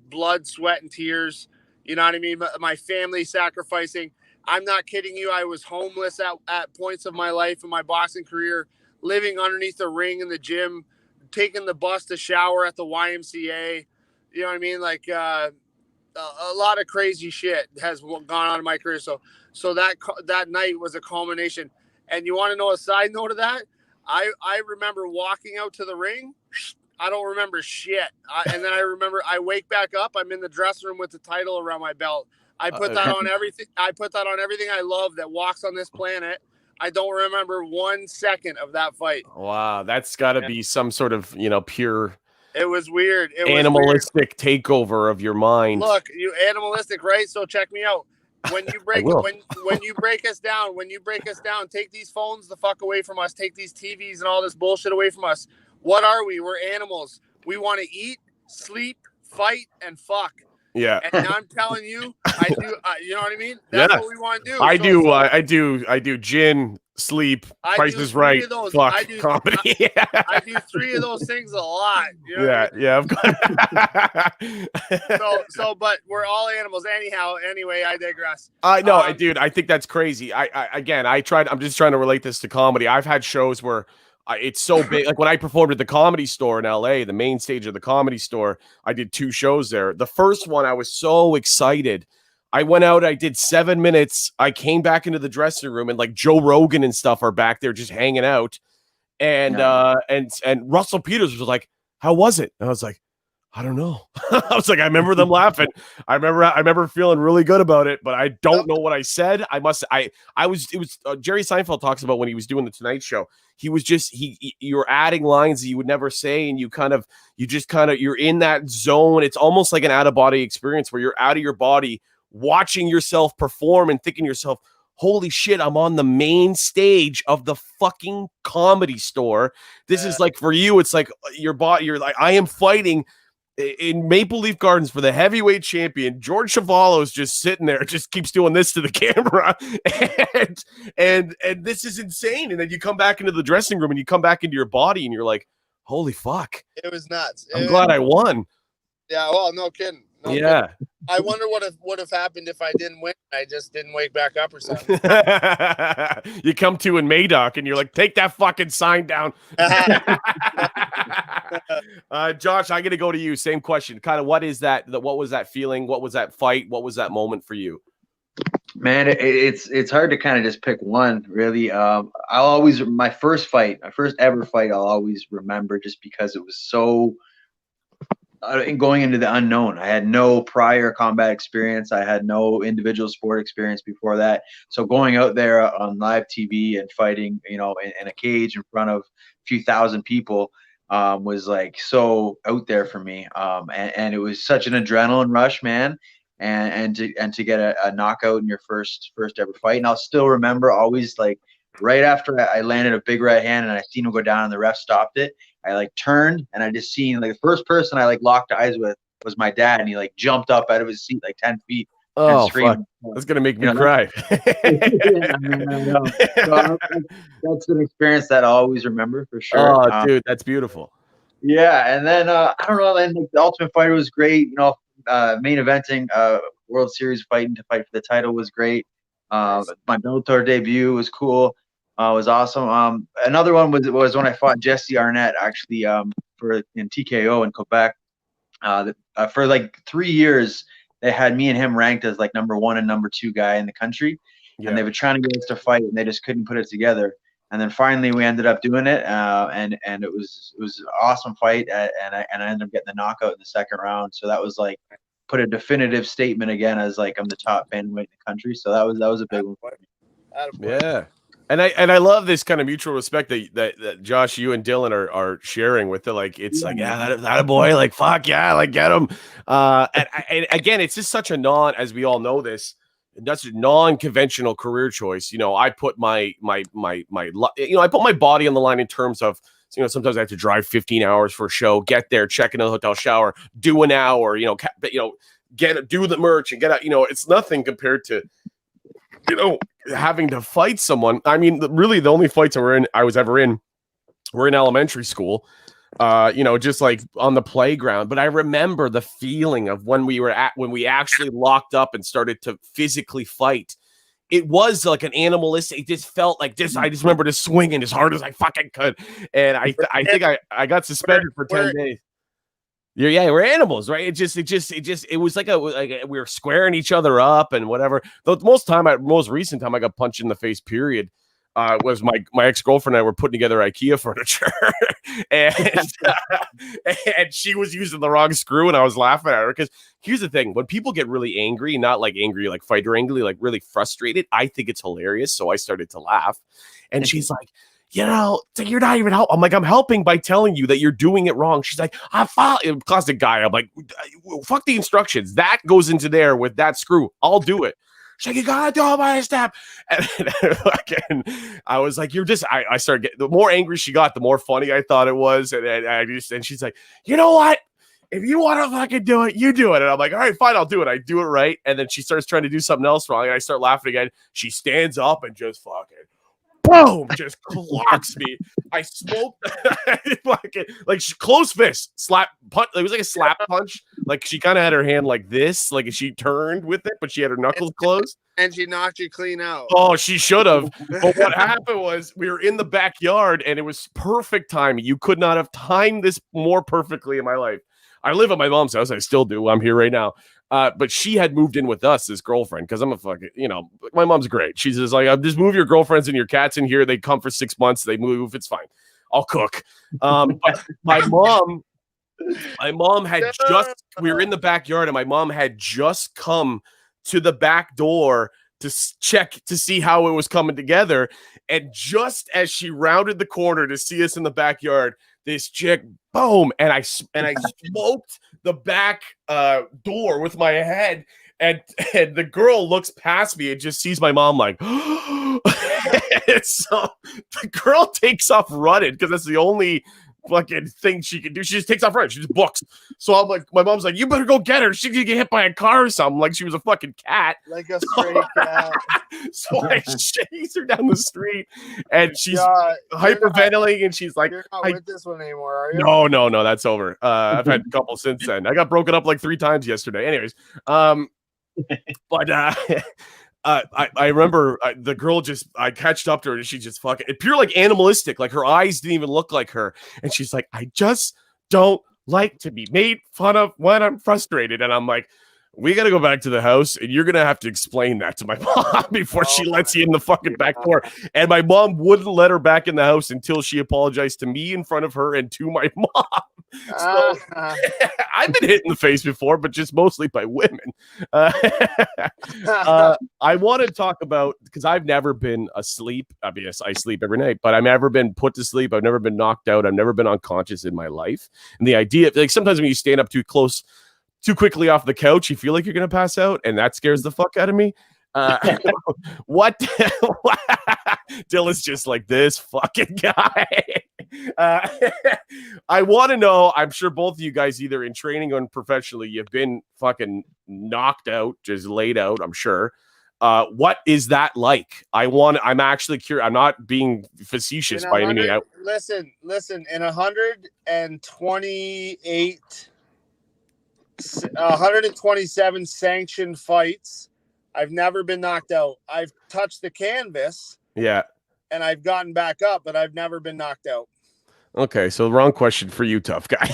sweat, and tears. You know what I mean? My family sacrificing. I'm not kidding you. I was homeless at points of my life in my boxing career, living underneath the ring in the gym, taking the bus to shower at the YMCA. You know what I mean? A lot of crazy shit has gone on in my career. So that night was a culmination. And you want to know a side note of that? I remember walking out to the ring. I don't remember shit. And then I remember I wake back up. I'm in the dressing room with the title around my belt. I put that on everything. I put that on everything I love that walks on this planet. I don't remember 1 second of that fight. Wow, that's got to be some sort of pure. It was weird. Animalistic takeover of your mind. Look, you animalistic, right? So check me out. When you break when you break us down, take these phones the fuck away from us. Take these TVs and all this bullshit away from us. What are we? We're animals. We want to eat. sleep, fight, and fuck. Yeah. And I'm telling you, I do. You know what I mean? That's what we want to do. I do. Gin, sleep, Price is Right, fuck, comedy. I do 3 of those things a lot. You know what I mean? But we're all animals anyhow. Anyway, I digress. No, dude, I think that's crazy. I'm just trying to relate this to comedy. I've had shows where it's so big. Like when I performed at the Comedy Store in LA, the main stage of the Comedy Store, I did 2 shows there. The first one, I was so excited. I went out, I did 7 minutes. I came back into the dressing room, and like Joe Rogan and stuff are back there just hanging out. And Russell Peters was like, "How was it?" And I was like, "I don't know." I was like, I remember them laughing. I remember feeling really good about it, but I don't know what I said. It was Jerry Seinfeld talks about when he was doing the Tonight Show. He was just, you're adding lines that you would never say. And you're in that zone. It's almost like an out of body experience where you're out of your body watching yourself perform and thinking to yourself, holy shit, I'm on the main stage of the fucking Comedy Store. This is like, for you, it's like your body, you're like, I am fighting in Maple Leaf Gardens for the heavyweight champion. George Chuvalo's just sitting there, just keeps doing this to the camera, and this is insane. And then you come back into the dressing room and you come back into your body and you're like, holy fuck, it was nuts. I'm glad I won. Yeah, well, no kidding. Yeah. I wonder what would have happened if I didn't win. I just didn't wake back up or something. You come to in Madoc and you're like, take that fucking sign down. Josh, I'm gonna go to you. Same question. Kind of what is that? What was that feeling? What was that fight? What was that moment for you? Man, it's hard to kind of just pick one, really. My first ever fight, I'll always remember just because it was so going into the unknown. I had no prior combat experience. I had no individual sport experience before that. So going out there on live TV and fighting, in a cage in front of a few thousand people was like so out there for me. And it was such an adrenaline rush, man. And to get a knockout in your first ever fight. And I'll still remember always, like, right after I landed a big right hand and I seen him go down and the ref stopped it, I like turned and I just seen, like, the first person I like locked eyes with was my dad, and he like jumped up out of his seat like 10 feet. Oh, fuck. That's gonna make me cry. Yeah, I know. So that's an experience that I'll always remember for sure. Oh, dude, that's beautiful. Yeah, and then I don't know. Then the Ultimate Fighter was great. Main eventing, World Series fighting to fight for the title was great. My Bellator debut was cool. Was awesome. Another one was when I fought Jesse Arnett, actually, in TKO in Quebec. For like 3 years, they had me and him ranked as like number 1 and number 2 guy in the country, and they were trying to get us to fight, and they just couldn't put it together. And then finally, we ended up doing it, and it was an awesome fight, and I ended up getting the knockout in the second round. So that was like put a definitive statement again as like I'm the top bantamweight in the country. So that was a big one for me. Yeah. And I love this kind of mutual respect that Josh, you and Dillon are sharing with the, like, it's like, yeah, that a boy, like, fuck yeah, like, get him. And again, it's just such a as we all know this, that's a non-conventional career choice. I put my I put my body on the line in terms of, sometimes I have to drive 15 hours for a show, get there, check into the hotel, shower, do an hour, do the merch and get out. It's nothing compared to, having to fight someone. I mean, really, the only fights I was ever in were in elementary school, just like on the playground. But I remember the feeling of when we actually locked up and started to physically fight. It was like an animalistic. It just felt like this. I just remember just swinging as hard as I fucking could, and I think I got suspended for 10 days. Yeah, we're animals, right? It was like we were squaring each other up and whatever. The most recent time I got punched in the face, period, was my ex-girlfriend and I were putting together IKEA furniture, and she was using the wrong screw, and I was laughing at her because here's the thing: when people get really angry, not like angry, like fighter angry, like really frustrated, I think it's hilarious. So I started to laugh, and she's like, you're not even helping. I'm like, I'm helping by telling you that you're doing it wrong. She's like, classic guy. I'm like, fuck the instructions. That goes into there with that screw. I'll do it. She's like, you gotta do it by a step. And I was like, I started getting, the more angry she got, the more funny I thought it was. And she's like, you know what? if you want to fucking do it, you do it. And I'm like, all right, fine, I'll do it. I do it right. And then she starts trying to do something else wrong. And I start laughing again. She stands up and just fucking boom, just clocks me. I smoked like close fist, slap punch. It was like a slap punch. Like she kind of had her hand like this, like she turned with it, but she had her knuckles closed. And she knocked you clean out. Oh, she should have. But what happened was we were in the backyard and it was perfect timing. You could not have timed this more perfectly in my life. I live at my mom's house. I still do. I'm here right now. But she had moved in with us, this girlfriend, because I'm a fucking, my mom's great. She's just like, just move your girlfriends and your cats in here. They come for 6 months. They move. It's fine. I'll cook. But my mom had we were in the backyard and my mom had just come to the back door to check to see how it was coming together. And just as she rounded the corner to see us in the backyard, this chick, boom, and I smoked the back door with my head, and the girl looks past me and just sees my mom like, so the girl takes off running because that's the only fucking thing she can do. She just takes off running. She just books. So I'm like, my mom's like, you better go get her. She's gonna get hit by a car or something. Like she was a fucking cat. Like a stray cat. So I chase her down the street and she's hyperventilating and she's like, you're not with this one anymore, are you? No, that's over. I've had a couple since then. I got broken up like 3 times yesterday. Anyways, but I remember the girl I catched up to her and she just fucking pure like animalistic, like her eyes didn't even look like her. And she's like, I just don't like to be made fun of when I'm frustrated. And I'm like, we got to go back to the house and you're going to have to explain that to my mom before she lets you in the fucking back door. And my mom wouldn't let her back in the house until she apologized to me in front of her and to my mom. So I've been hit in the face before, but just mostly by women. I want to talk about, because I've never been asleep. I mean, I sleep every night, but I've never been put to sleep. I've never been knocked out. I've never been unconscious in my life. And the idea, like sometimes when you stand up too quickly off the couch, you feel like you're going to pass out, and that scares the fuck out of me. What? Dillon's just like, this fucking guy. I want to know, I'm sure both of you guys, either in training or professionally, you've been fucking knocked out, just laid out, I'm sure. What is that like? I'm actually curious. I'm not being facetious by any means. Listen, in 127 sanctioned fights, I've never been knocked out. I've touched the canvas. Yeah. And I've gotten back up, but I've never been knocked out. Okay, so wrong question for you, tough guy.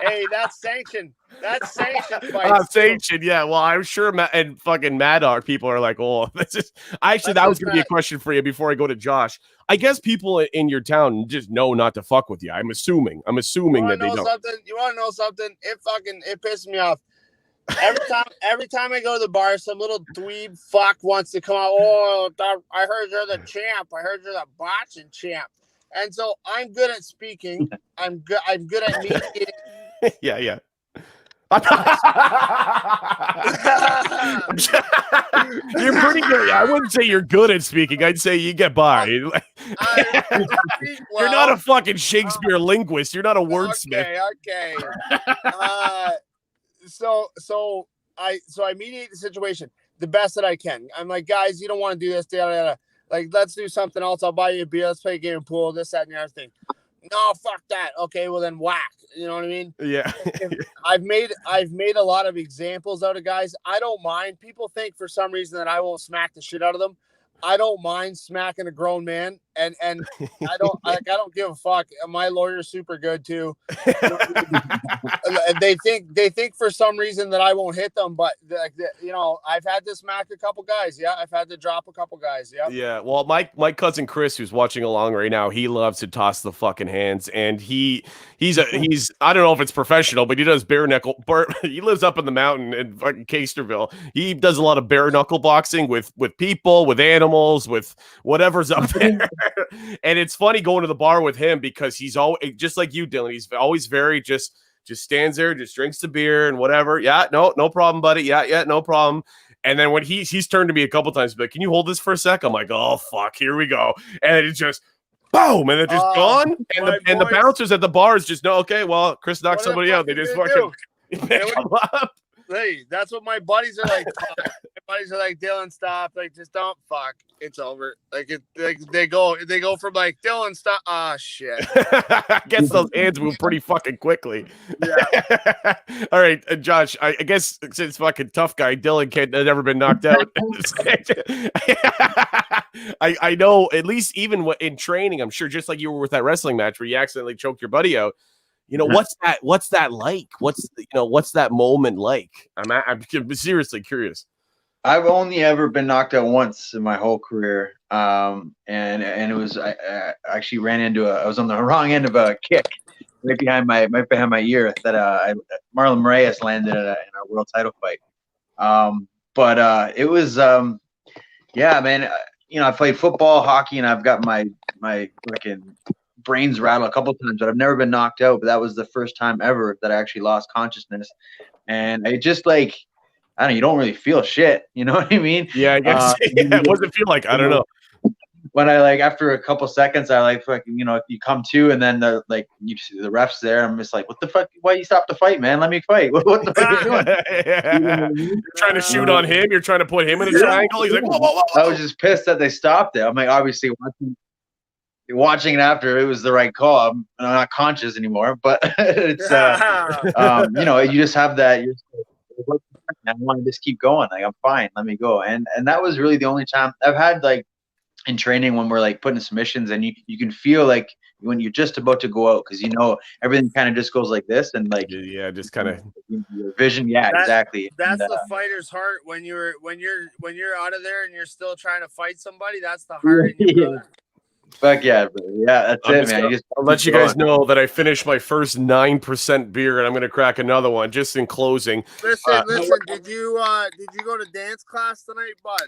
Hey, that's sanctioned. That's sanctioned. Sanctioned, yeah. Well, I'm sure and fucking Mad Dog people are like, oh, this is. That was going to be a question for you before I go to Josh. I guess people in your town just know not to fuck with you. I'm assuming that they don't. You want to know something? It pisses me off. Every time I go to the bar, some little dweeb fuck wants to come out. Oh, I heard you're the champ. I heard you're the boxing champ. And so I'm good at speaking. I'm good at mediating. Yeah. You're pretty good. I wouldn't say you're good at speaking. I'd say you get by. You're not a fucking Shakespeare linguist. You're not a wordsmith. Okay. So I mediate the situation the best that I can. I'm like, guys, you don't want to do this. Like, let's do something else. I'll buy you a beer. Let's play a game of pool. This, that, and the other thing. No, fuck that. Okay, well then whack. You know what I mean? Yeah. I've made a lot of examples out of guys. I don't mind. People think for some reason that I won't smack the shit out of them. I don't mind smacking a grown man, and I don't give a fuck. My lawyer's super good too. They think for some reason that I won't hit them, but I've had to smack a couple guys. Yeah, I've had to drop a couple guys. Yeah. Yeah. Well, my cousin Chris, who's watching along right now, he loves to toss the fucking hands, and he's I don't know if it's professional, but he does bare knuckle. He lives up in the mountain in fucking Casterville. He does a lot of bare knuckle boxing with people, with animals, with whatever's up there. And it's funny going to the bar with him because he's always just like you, Dillon. He's always very just stands there, just drinks the beer and whatever. Yeah, no problem, buddy. Yeah, no problem. And then when he's turned to me a couple times, but can you hold this for a sec? I'm like, oh fuck, here we go. And it's just boom, and they're just gone. And the boys, bouncers at the bars just know, okay, well, Chris knocked somebody out. They just fucking pick them up. Hey, that's what my buddies are like. My buddies are like, Dillon, stop. Like, just don't fuck. It's over. Like they go from like, Dillon, stop. Ah, shit. I guess those hands move pretty fucking quickly. Yeah. All right, Josh. I guess since fucking tough guy Dillon has never been knocked out. I know at least even in training, I'm sure just like you were with that wrestling match where you accidentally choked your buddy out. You know, what's that like? What's that moment like? I'm seriously curious. I've only ever been knocked out once in my whole career. And it was, I actually ran into I was on the wrong end of a kick right behind my ear that Marlon Moraes landed in our world title fight. But it was, yeah, man, I played football, hockey, and I've got my fucking brains rattle a couple times, but I've never been knocked out. But that was the first time ever that I actually lost consciousness. And it just like, I don't know, you don't really feel shit. You know what I mean? Yeah, I guess. Yeah, what does it feel like? I don't know. When I like after a couple seconds, I like fucking, you come to, and then you see the refs there. I'm just like, what the fuck? Why you stop the fight, man? Let me fight. What the fuck are you doing? Yeah. You're trying to shoot on him. You're trying to put him in a triangle. He's like, whoa, whoa, whoa. I was just pissed that they stopped it. I'm like, obviously watching it after, it was the right call. I'm not conscious anymore, but it's you just have that. I want to just keep going. Like, I'm fine. Let me go. And that was really the only time I've had, like, in training when we're like putting submissions, and you can feel like when you're just about to go out, because everything kind of just goes like this, and like just kind of your vision. Yeah, exactly. That's the fighter's heart when you're out of there and you're still trying to fight somebody. That's the heart in your brother. Fuck yeah, bro. Yeah, that's it, man. I'll let you guys know that I finished my first 9% beer, and I'm going to crack another one just in closing. Listen. Did you go to dance class tonight, bud?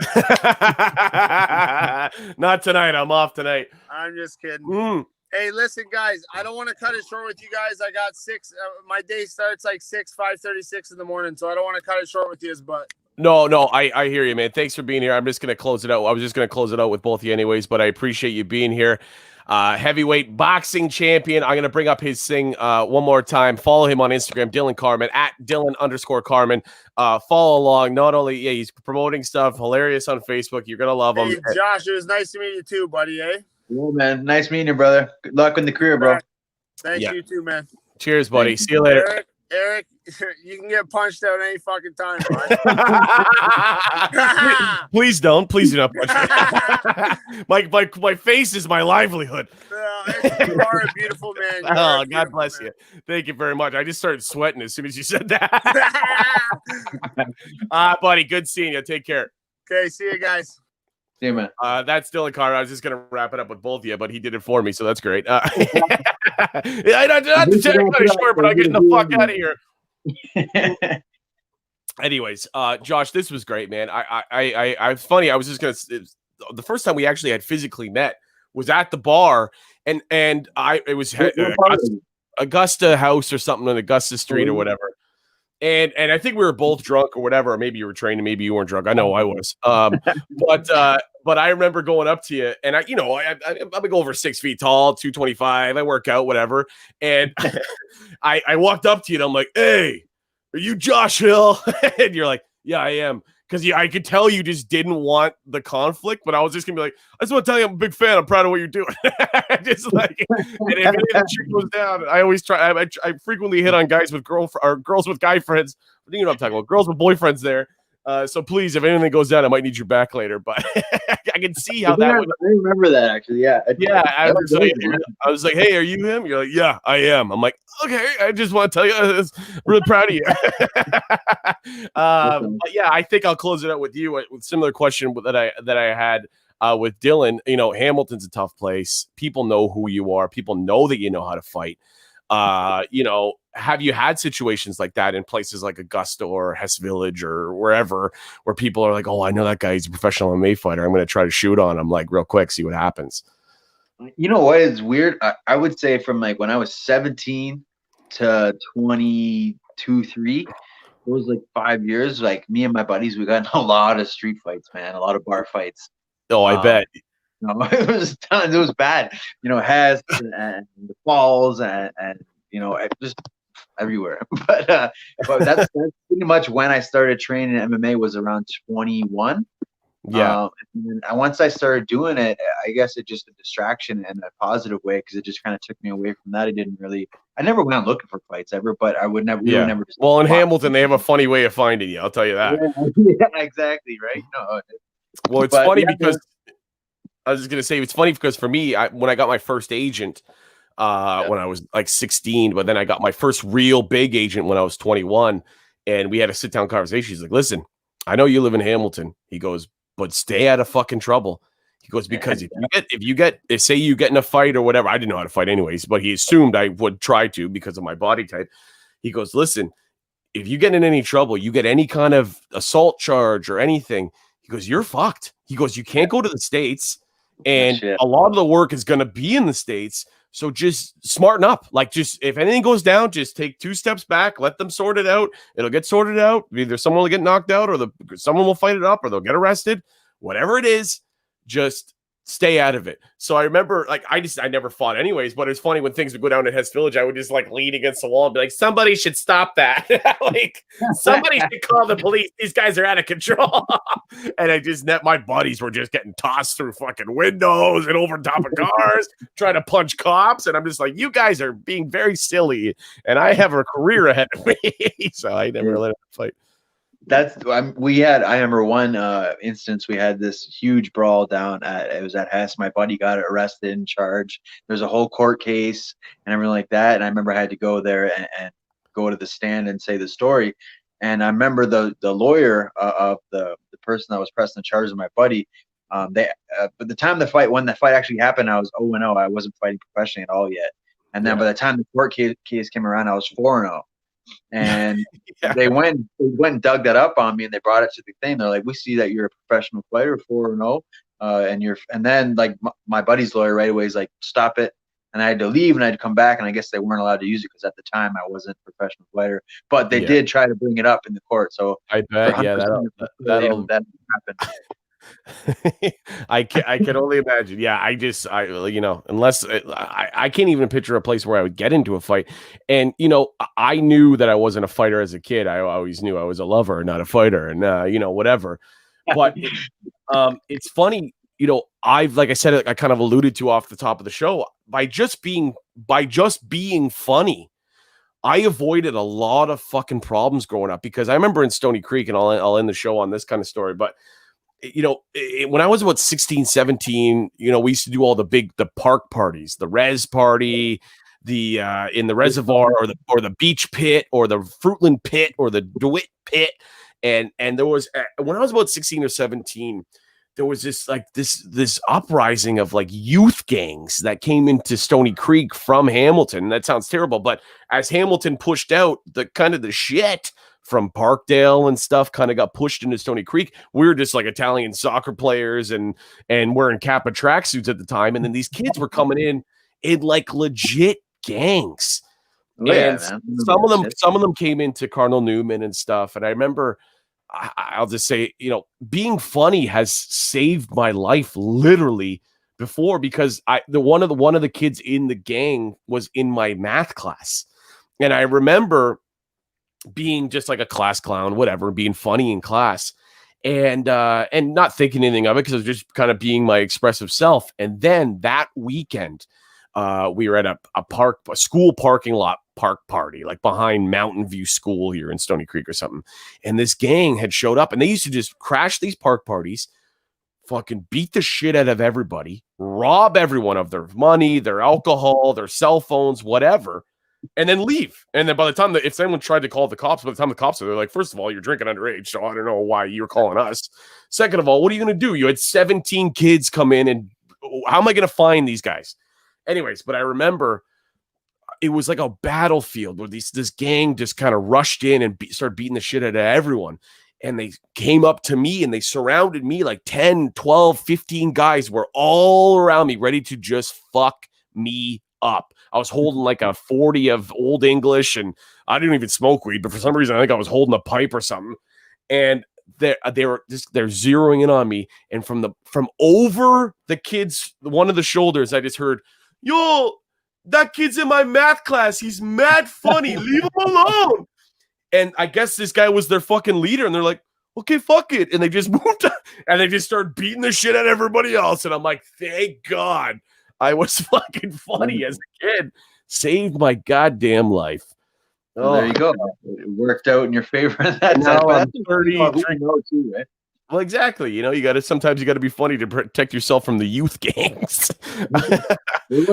Not tonight. I'm off tonight. I'm just kidding. Hey, listen, guys. I don't want to cut it short with you guys. I got 6. My day starts like 5:36 in the morning, so I don't want to cut it short with you, but. No, I hear you, man. Thanks for being here. I'm just going to close it out. I was just going to close it out with both of you anyways, but I appreciate you being here. Heavyweight boxing champion. I'm going to bring up his thing one more time. Follow him on Instagram, Dillon Carman, at Dillon_Carman. Follow along. Not only, he's promoting stuff, hilarious on Facebook. You're going to love him. Hey, Josh, it was nice to meet you too, buddy, eh? Yeah, man. Nice meeting you, brother. Good luck in the career, bro. Thank you too, man. Cheers, buddy. See you later. Eric, you can get punched out any fucking time, Please do not punch me. my face is my livelihood. You are a beautiful man. God bless you. Thank you very much. I just started sweating as soon as you said that. Buddy, good seeing you. Take care. Okay, see you guys. See you, man. That's Dillon Carman. I was just gonna wrap it up with both of you, but he did it for me, so that's great. Not to take it short, but I'm getting the fuck out of here. Anyways, Josh, this was great, man. I funny. I was just gonna. The first time we actually had physically met was at the bar, and it was Augusta House or something on Augusta Street or whatever. And I think we were both drunk or whatever, or maybe you were training, maybe you weren't drunk. I know I was. But I remember going up to you, and I'm gonna go over 6 feet tall, 225. I work out, whatever. And I walked up to you, and I'm like, "Hey, are you Josh Hill?" And you're like, "Yeah, I am." Because I could tell you just didn't want the conflict, but I was just gonna be like, I just want to tell you I'm a big fan. I'm proud of what you're doing. Just like, and if any of the shit goes down, I always try. I frequently hit on guys with girls with guy friends. You know what I'm talking about? Girls with boyfriends there. So please, if anything goes down, I might need your back later. But I can see how that would. I remember that actually. Yeah. I was like, hey, are you him? You're like, yeah, I am. I'm like, okay. I just want to tell you, I'm really proud of you. But yeah, I think I'll close it out with you with similar question that I had with Dillon. Hamilton's a tough place. People know who you are. People know that you know how to fight. Have you had situations like that in places like Augusta or Hess Village or wherever where people are like, oh, I know that guy, he's a professional MMA fighter, I'm going to try to shoot on him like real quick, see what happens? You know what is weird? I would say from like when I was 17 to 22, 3, it was like 5 years. Like me and my buddies, we got in a lot of street fights, man, a lot of bar fights. Oh, I bet. No, it was tons. It was bad. Hess and the falls and just everywhere. But that's pretty much when I started training MMA was around 21. Yeah. And once I started doing it, I guess it just a distraction in a positive way because it just kind of took me away from that. I never went out looking for fights ever, but I would never. We would never. Well, in Hamilton, they have a funny way of finding you. I'll tell you that. Yeah, exactly. Right. No. Well, it's funny because I was just gonna say it's funny because for me, when I got my first agent, when I was like 16, but then I got my first real big agent when I was 21, and we had a sit down conversation. He's like, "Listen, I know you live in Hamilton." He goes, "But stay out of fucking trouble." He goes, "Because if say you get in a fight or whatever, I didn't know how to fight anyways, but he assumed I would try to because of my body type." He goes, "Listen, if you get in any trouble, you get any kind of assault charge or anything." He goes, "You're fucked." He goes, "You can't go to the States, and a lot of the work is going to be in the States. So just smarten up. Like, just if anything goes down, just take 2 steps back, let them sort it out. It'll get sorted out. Either someone will get knocked out or someone will fight it up or they'll get arrested. Whatever it is, just stay out of it." So I remember, like, I never fought anyways, but it's funny when things would go down at Hess Village, I would just like lean against the wall and be like, "Somebody should stop that." Like, somebody should call the police. These guys are out of control. And my buddies were just getting tossed through fucking windows and over top of cars, trying to punch cops. And I'm just like, you guys are being very silly. And I have a career ahead of me. So I never let it fight. I remember one instance we had this huge brawl it was at Hess. My buddy got arrested and charged. There's a whole court case and everything like that. And I remember I had to go there and go to the stand and say the story. And I remember the lawyer of the person that was pressing the charges of my buddy. But the time when the fight actually happened, I was 0-0. I wasn't fighting professionally at all yet. And then by the time the court case came around, I was 4-0. And they went and dug that up on me, and they brought it to the thing. They're like, "We see that you're a professional fighter, 4-0, and then like my buddy's lawyer right away is like, "Stop it." And I had to leave, and I had to come back, and I guess they weren't allowed to use it because at the time I wasn't a professional fighter, but they did try to bring it up in the court. So I bet, that'll happen. I can only imagine. Yeah, unless I can't even picture a place where I would get into a fight. And I knew that I wasn't a fighter as a kid. I always knew I was a lover, not a fighter, and whatever. But it's funny, like I said, I kind of alluded to off the top of the show, by just being funny, I avoided a lot of fucking problems growing up. Because I remember in Stony Creek, and I'll end the show on this kind of story, but when I was about 16, 17, we used to do all the park parties, the res party, the in the reservoir or the beach pit or the Fruitland pit or the DeWitt pit. And there was, when I was about 16 or 17, there was this uprising of like youth gangs that came into Stony Creek from Hamilton. That sounds terrible, but as Hamilton pushed out the shit from Parkdale and stuff kind of got pushed into Stony Creek. We were just like Italian soccer players and wearing Kappa tracksuits at the time. And then these kids were coming in like legit gangs. And some of them came into Cardinal Newman and stuff. And I remember, I'll just say, being funny has saved my life literally before, because one of the kids in the gang was in my math class. And I remember being just like a class clown, whatever, being funny in class and not thinking anything of it because I was just kind of being my expressive self. And then that weekend, we were at a school parking lot park party, like behind Mountain View School here in Stony Creek or something. And this gang had showed up, and they used to just crash these park parties, fucking beat the shit out of everybody, rob everyone of their money, their alcohol, their cell phones, whatever, and then leave. And then by the time if someone tried to call the cops, by the time the cops are there, like, first of all, you're drinking underage, so I don't know why you're calling us. Second of all, what are you going to do? You had 17 kids come in, and how am I going to find these guys? Anyways, but I remember it was like a battlefield where this gang just kind of rushed in and started beating the shit out of everyone. And they came up to me and they surrounded me, like 10, 12, 15 guys were all around me, ready to just fuck me up. I was holding like a 40 of Old English, and I didn't even smoke weed, but for some reason, I think I was holding a pipe or something. And they're zeroing in on me, and from over the kids, one of the shoulders, I just heard, "Yo, that kid's in my math class. He's mad funny. Leave him alone." And I guess this guy was their fucking leader, and they're like, "Okay, fuck it," and they just moved on, and they just started beating the shit out of everybody else. And I'm like, thank God I was fucking funny as a kid. Saved my goddamn life. Well, there you go. It worked out in your favor in that now time. I'm 33. Too, right? Well, exactly. You know, sometimes you got to be funny to protect yourself from the youth gangs. You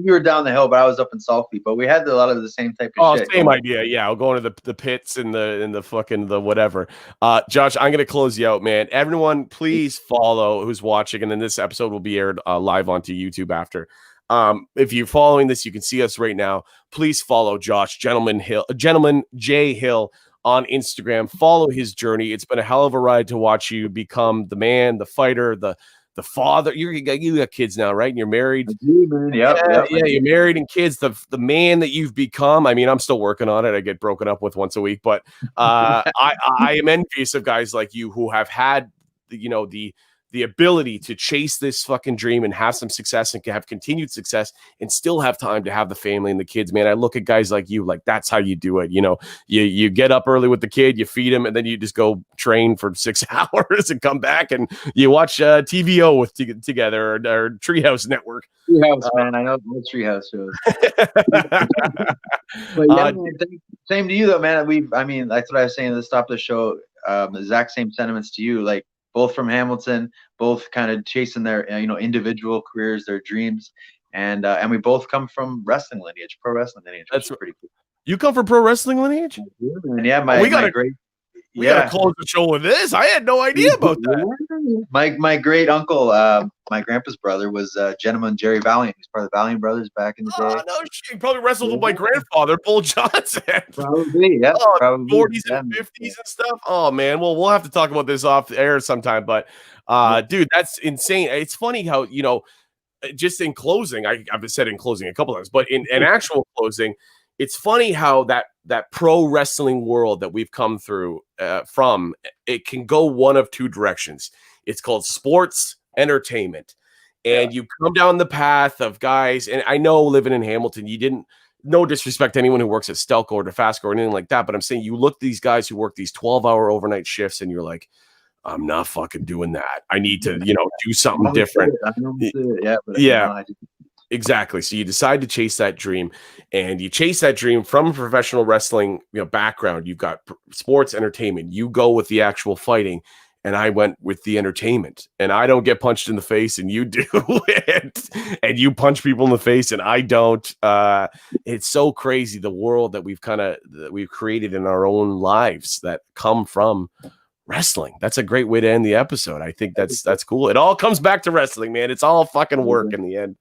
were down the hill, but I was up in Saltby. But we had a lot of the same type of shit. Same idea. Yeah, I'll go into the pits and the fucking the whatever. Josh, I'm gonna close you out, man. Everyone, please follow who's watching, and then this episode will be aired live onto YouTube after. If you're following this, you can see us right now. Please follow Josh, Gentleman J Hill, on Instagram. Follow his journey. It's been a hell of a ride to watch you become the man, the fighter, the father. You got kids now, right? And you're married. I do, man. Yeah, you're married and kids. The man that you've become. I mean, I'm still working on it. I get broken up with once a week, but I am envious of guys like you who have had the ability to chase this fucking dream and have some success and have continued success and still have time to have the family and the kids, man. I look at guys like you, like that's how you do it. You know, you get up early with the kid, you feed him, and then you just go train for 6 hours and come back and you watch TVO together or Treehouse Network. Treehouse, man. I know the Treehouse shows. But yeah, man, same to you though, man. That's what I was saying at the top of the show. The exact same sentiments to you, like both from Hamilton, both kind of chasing their individual careers, their dreams, and we both come from wrestling lineage, pro wrestling lineage. That's pretty cool. You come from pro wrestling lineage? Yeah, we gotta close the show with this. I had no idea about that. My great uncle, my grandpa's brother, was gentleman Jerry Valiant. He's part of the Valiant Brothers back in the day. No shit. He probably wrestled with my grandfather, Paul Johnston. Probably, yeah. Probably, 40s and 50s and stuff. Oh man, well, we'll have to talk about this off the air sometime. But dude, that's insane. It's funny how, just in closing, I've said in closing a couple times, but in actual closing, it's funny how that pro wrestling world that we've come through from, it can go one of two directions. It's called sports entertainment. And you come down the path of guys, and I know living in Hamilton, no disrespect to anyone who works at Stelco or Dofasco or anything like that, but I'm saying you look at these guys who work these 12-hour overnight shifts and you're like, I'm not fucking doing that. I need to, do something different. Exactly. So you decide to chase that dream, and you chase that dream from a professional wrestling background. You've got sports entertainment. You go with the actual fighting, and I went with the entertainment. And I don't get punched in the face, and you do it. And you punch people in the face, and I don't. It's so crazy, the world that we've created in our own lives that come from wrestling. That's a great way to end the episode. I think that's cool. It all comes back to wrestling, man. It's all fucking work in the end.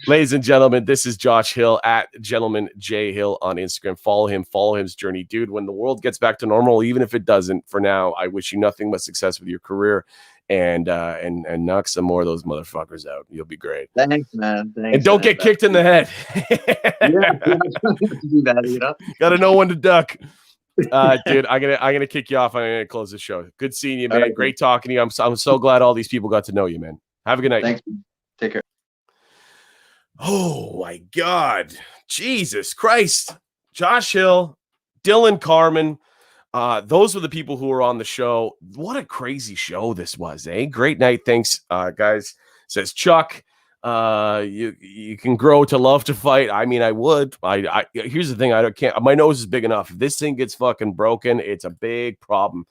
Ladies and gentlemen, this is Josh Hill at Gentleman J Hill on Instagram. Follow his journey, dude. When the world gets back to normal, even if it doesn't, for now, I wish you nothing but success with your career and knock some more of those motherfuckers out. You'll be great. Thanks, man. And don't get kicked in the head. Gotta know when to duck. Dude, I'm gonna kick you off. I'm gonna close the show. Good seeing you, man. Right. Great talking to you. I'm so glad all these people got to know you, man. Have a good night. Thanks. Take care. Oh my God, Jesus Christ, Josh Hill, Dillon, Carman. Those were the people who were on the show. What a crazy show this was, eh? Great night. Thanks, guys. Says Chuck. You can grow to love to fight. I mean, I would. I here's the thing. I can't. My nose is big enough. If this thing gets fucking broken, it's a big problem.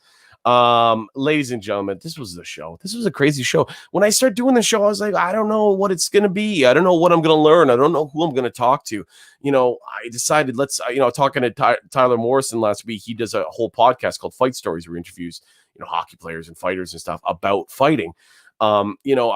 Ladies and gentlemen, this was the show. This was a crazy show. When I start doing the show, I was like, I don't know what it's gonna be. I don't know what I'm gonna learn. I don't know who I'm gonna talk to. I decided talking to Tyler Morrison last week. He does a whole podcast called Fight Stories, where he interviews hockey players and fighters and stuff about fighting. I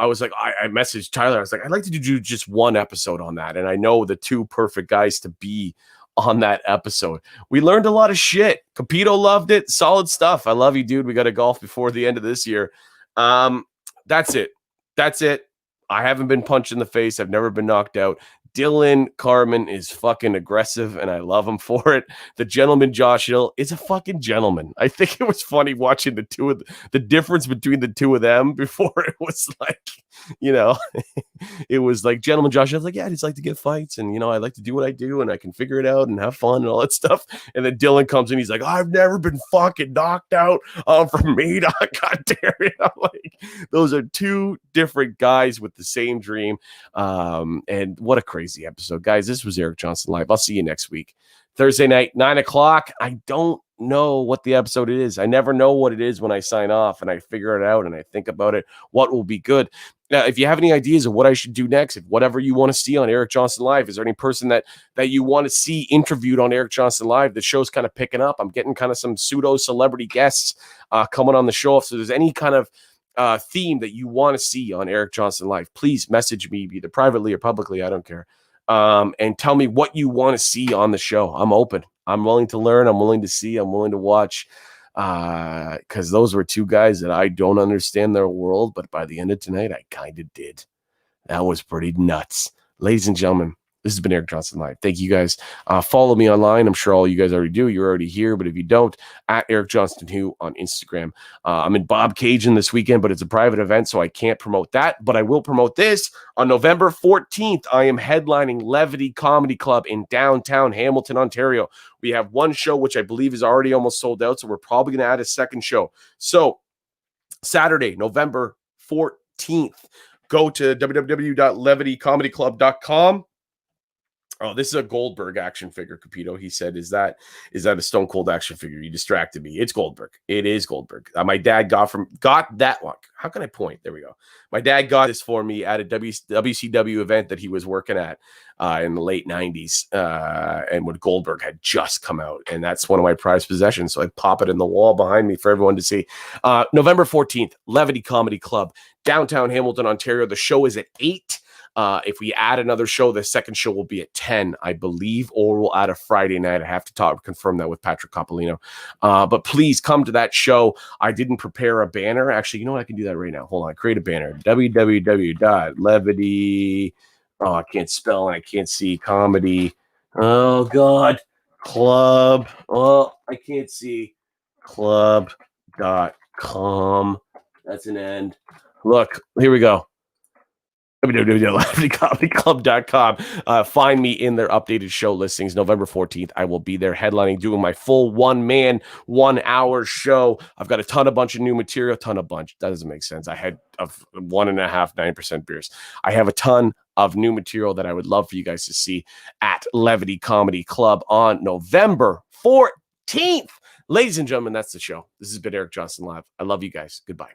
was like, I messaged Tyler. I was like, I'd like to do just one episode on that. And I know the two perfect guys to be on that episode. We learned a lot of shit. Capito loved it. Solid stuff. I love you, dude. We got to golf before the end of this year. That's it. I haven't been punched in the face. I've never been knocked out. Dillon Carman is fucking aggressive, and I love him for it. The gentleman Josh Hill is a fucking gentleman. I think it was funny watching the difference between the two of them before. It was like, it was like gentleman Josh Hill's like, yeah, I just like to get fights, and I like to do what I do, and I can figure it out and have fun and all that stuff. And then Dillon comes in, he's like, I've never been fucking knocked out from me. God damn it. I'm like, those are two different guys with the same dream. And what a crazy episode, guys. This was Eric Johnston Live. I'll see you next week, Thursday night, 9:00. I don't know what the episode is. I never know what it is when I sign off, and I figure it out and I think about it, what will be good. If you have any ideas of what I should do next, if whatever you want to see on Eric Johnston Live, is there any person that you want to see interviewed on Eric Johnston Live? The show's kind of picking up. I'm getting kind of some pseudo celebrity guests coming on the show. So there's any kind of theme that you want to see on Eric Johnston Live, please message me either privately or publicly. I don't care. And tell me what you want to see on the show. I'm open. I'm willing to learn. I'm willing to see. I'm willing to watch. Because those were two guys that I don't understand their world, but by the end of tonight, I kind of did. That was pretty nuts. Ladies and gentlemen, this has been Eric Johnston Live. Thank you guys. Follow me online. I'm sure all you guys already do. You're already here. But if you don't, at Eric Johnston Who on Instagram. I'm in Bob Cajun this weekend, but it's a private event, so I can't promote that. But I will promote this. On November 14th, I am headlining Levity Comedy Club in downtown Hamilton, Ontario. We have one show, which I believe is already almost sold out, so we're probably going to add a second show. So Saturday, November 14th, go to www.levitycomedyclub.com. Oh, this is a Goldberg action figure, Capito. He said, is that a Stone Cold action figure? You distracted me. It's Goldberg. It is Goldberg. My dad got that one. How can I point? There we go. My dad got this for me at a WCW event that he was working at in the late 90s. And when Goldberg had just come out. And that's one of my prized possessions. So I pop it in the wall behind me for everyone to see. November 14th, Levity Comedy Club, downtown Hamilton, Ontario. The show is at 8. If we add another show, the second show will be at 10, I believe, or we'll add a Friday night. I have to confirm that with Patrick Coppolino. But please come to that show. I didn't prepare a banner. Actually, you know what? I can do that right now. Hold on. Create a banner. www.levity. Oh, I can't spell and I can't see comedy. Oh, God. Club. Oh, I can't see. Club.com. That's an end. Look, here we go. www.levitycomedyclub.com. Find me in their updated show listings. November 14th, I will be there headlining, doing my full 1-man, 1-hour show. I've got a bunch of new material. That doesn't make sense. I had 1.5, 9% beers. I have a ton of new material that I would love for you guys to see at Levity Comedy Club on November 14th. Ladies and gentlemen, that's the show. This has been Eric Johnston Live. I love you guys. Goodbye.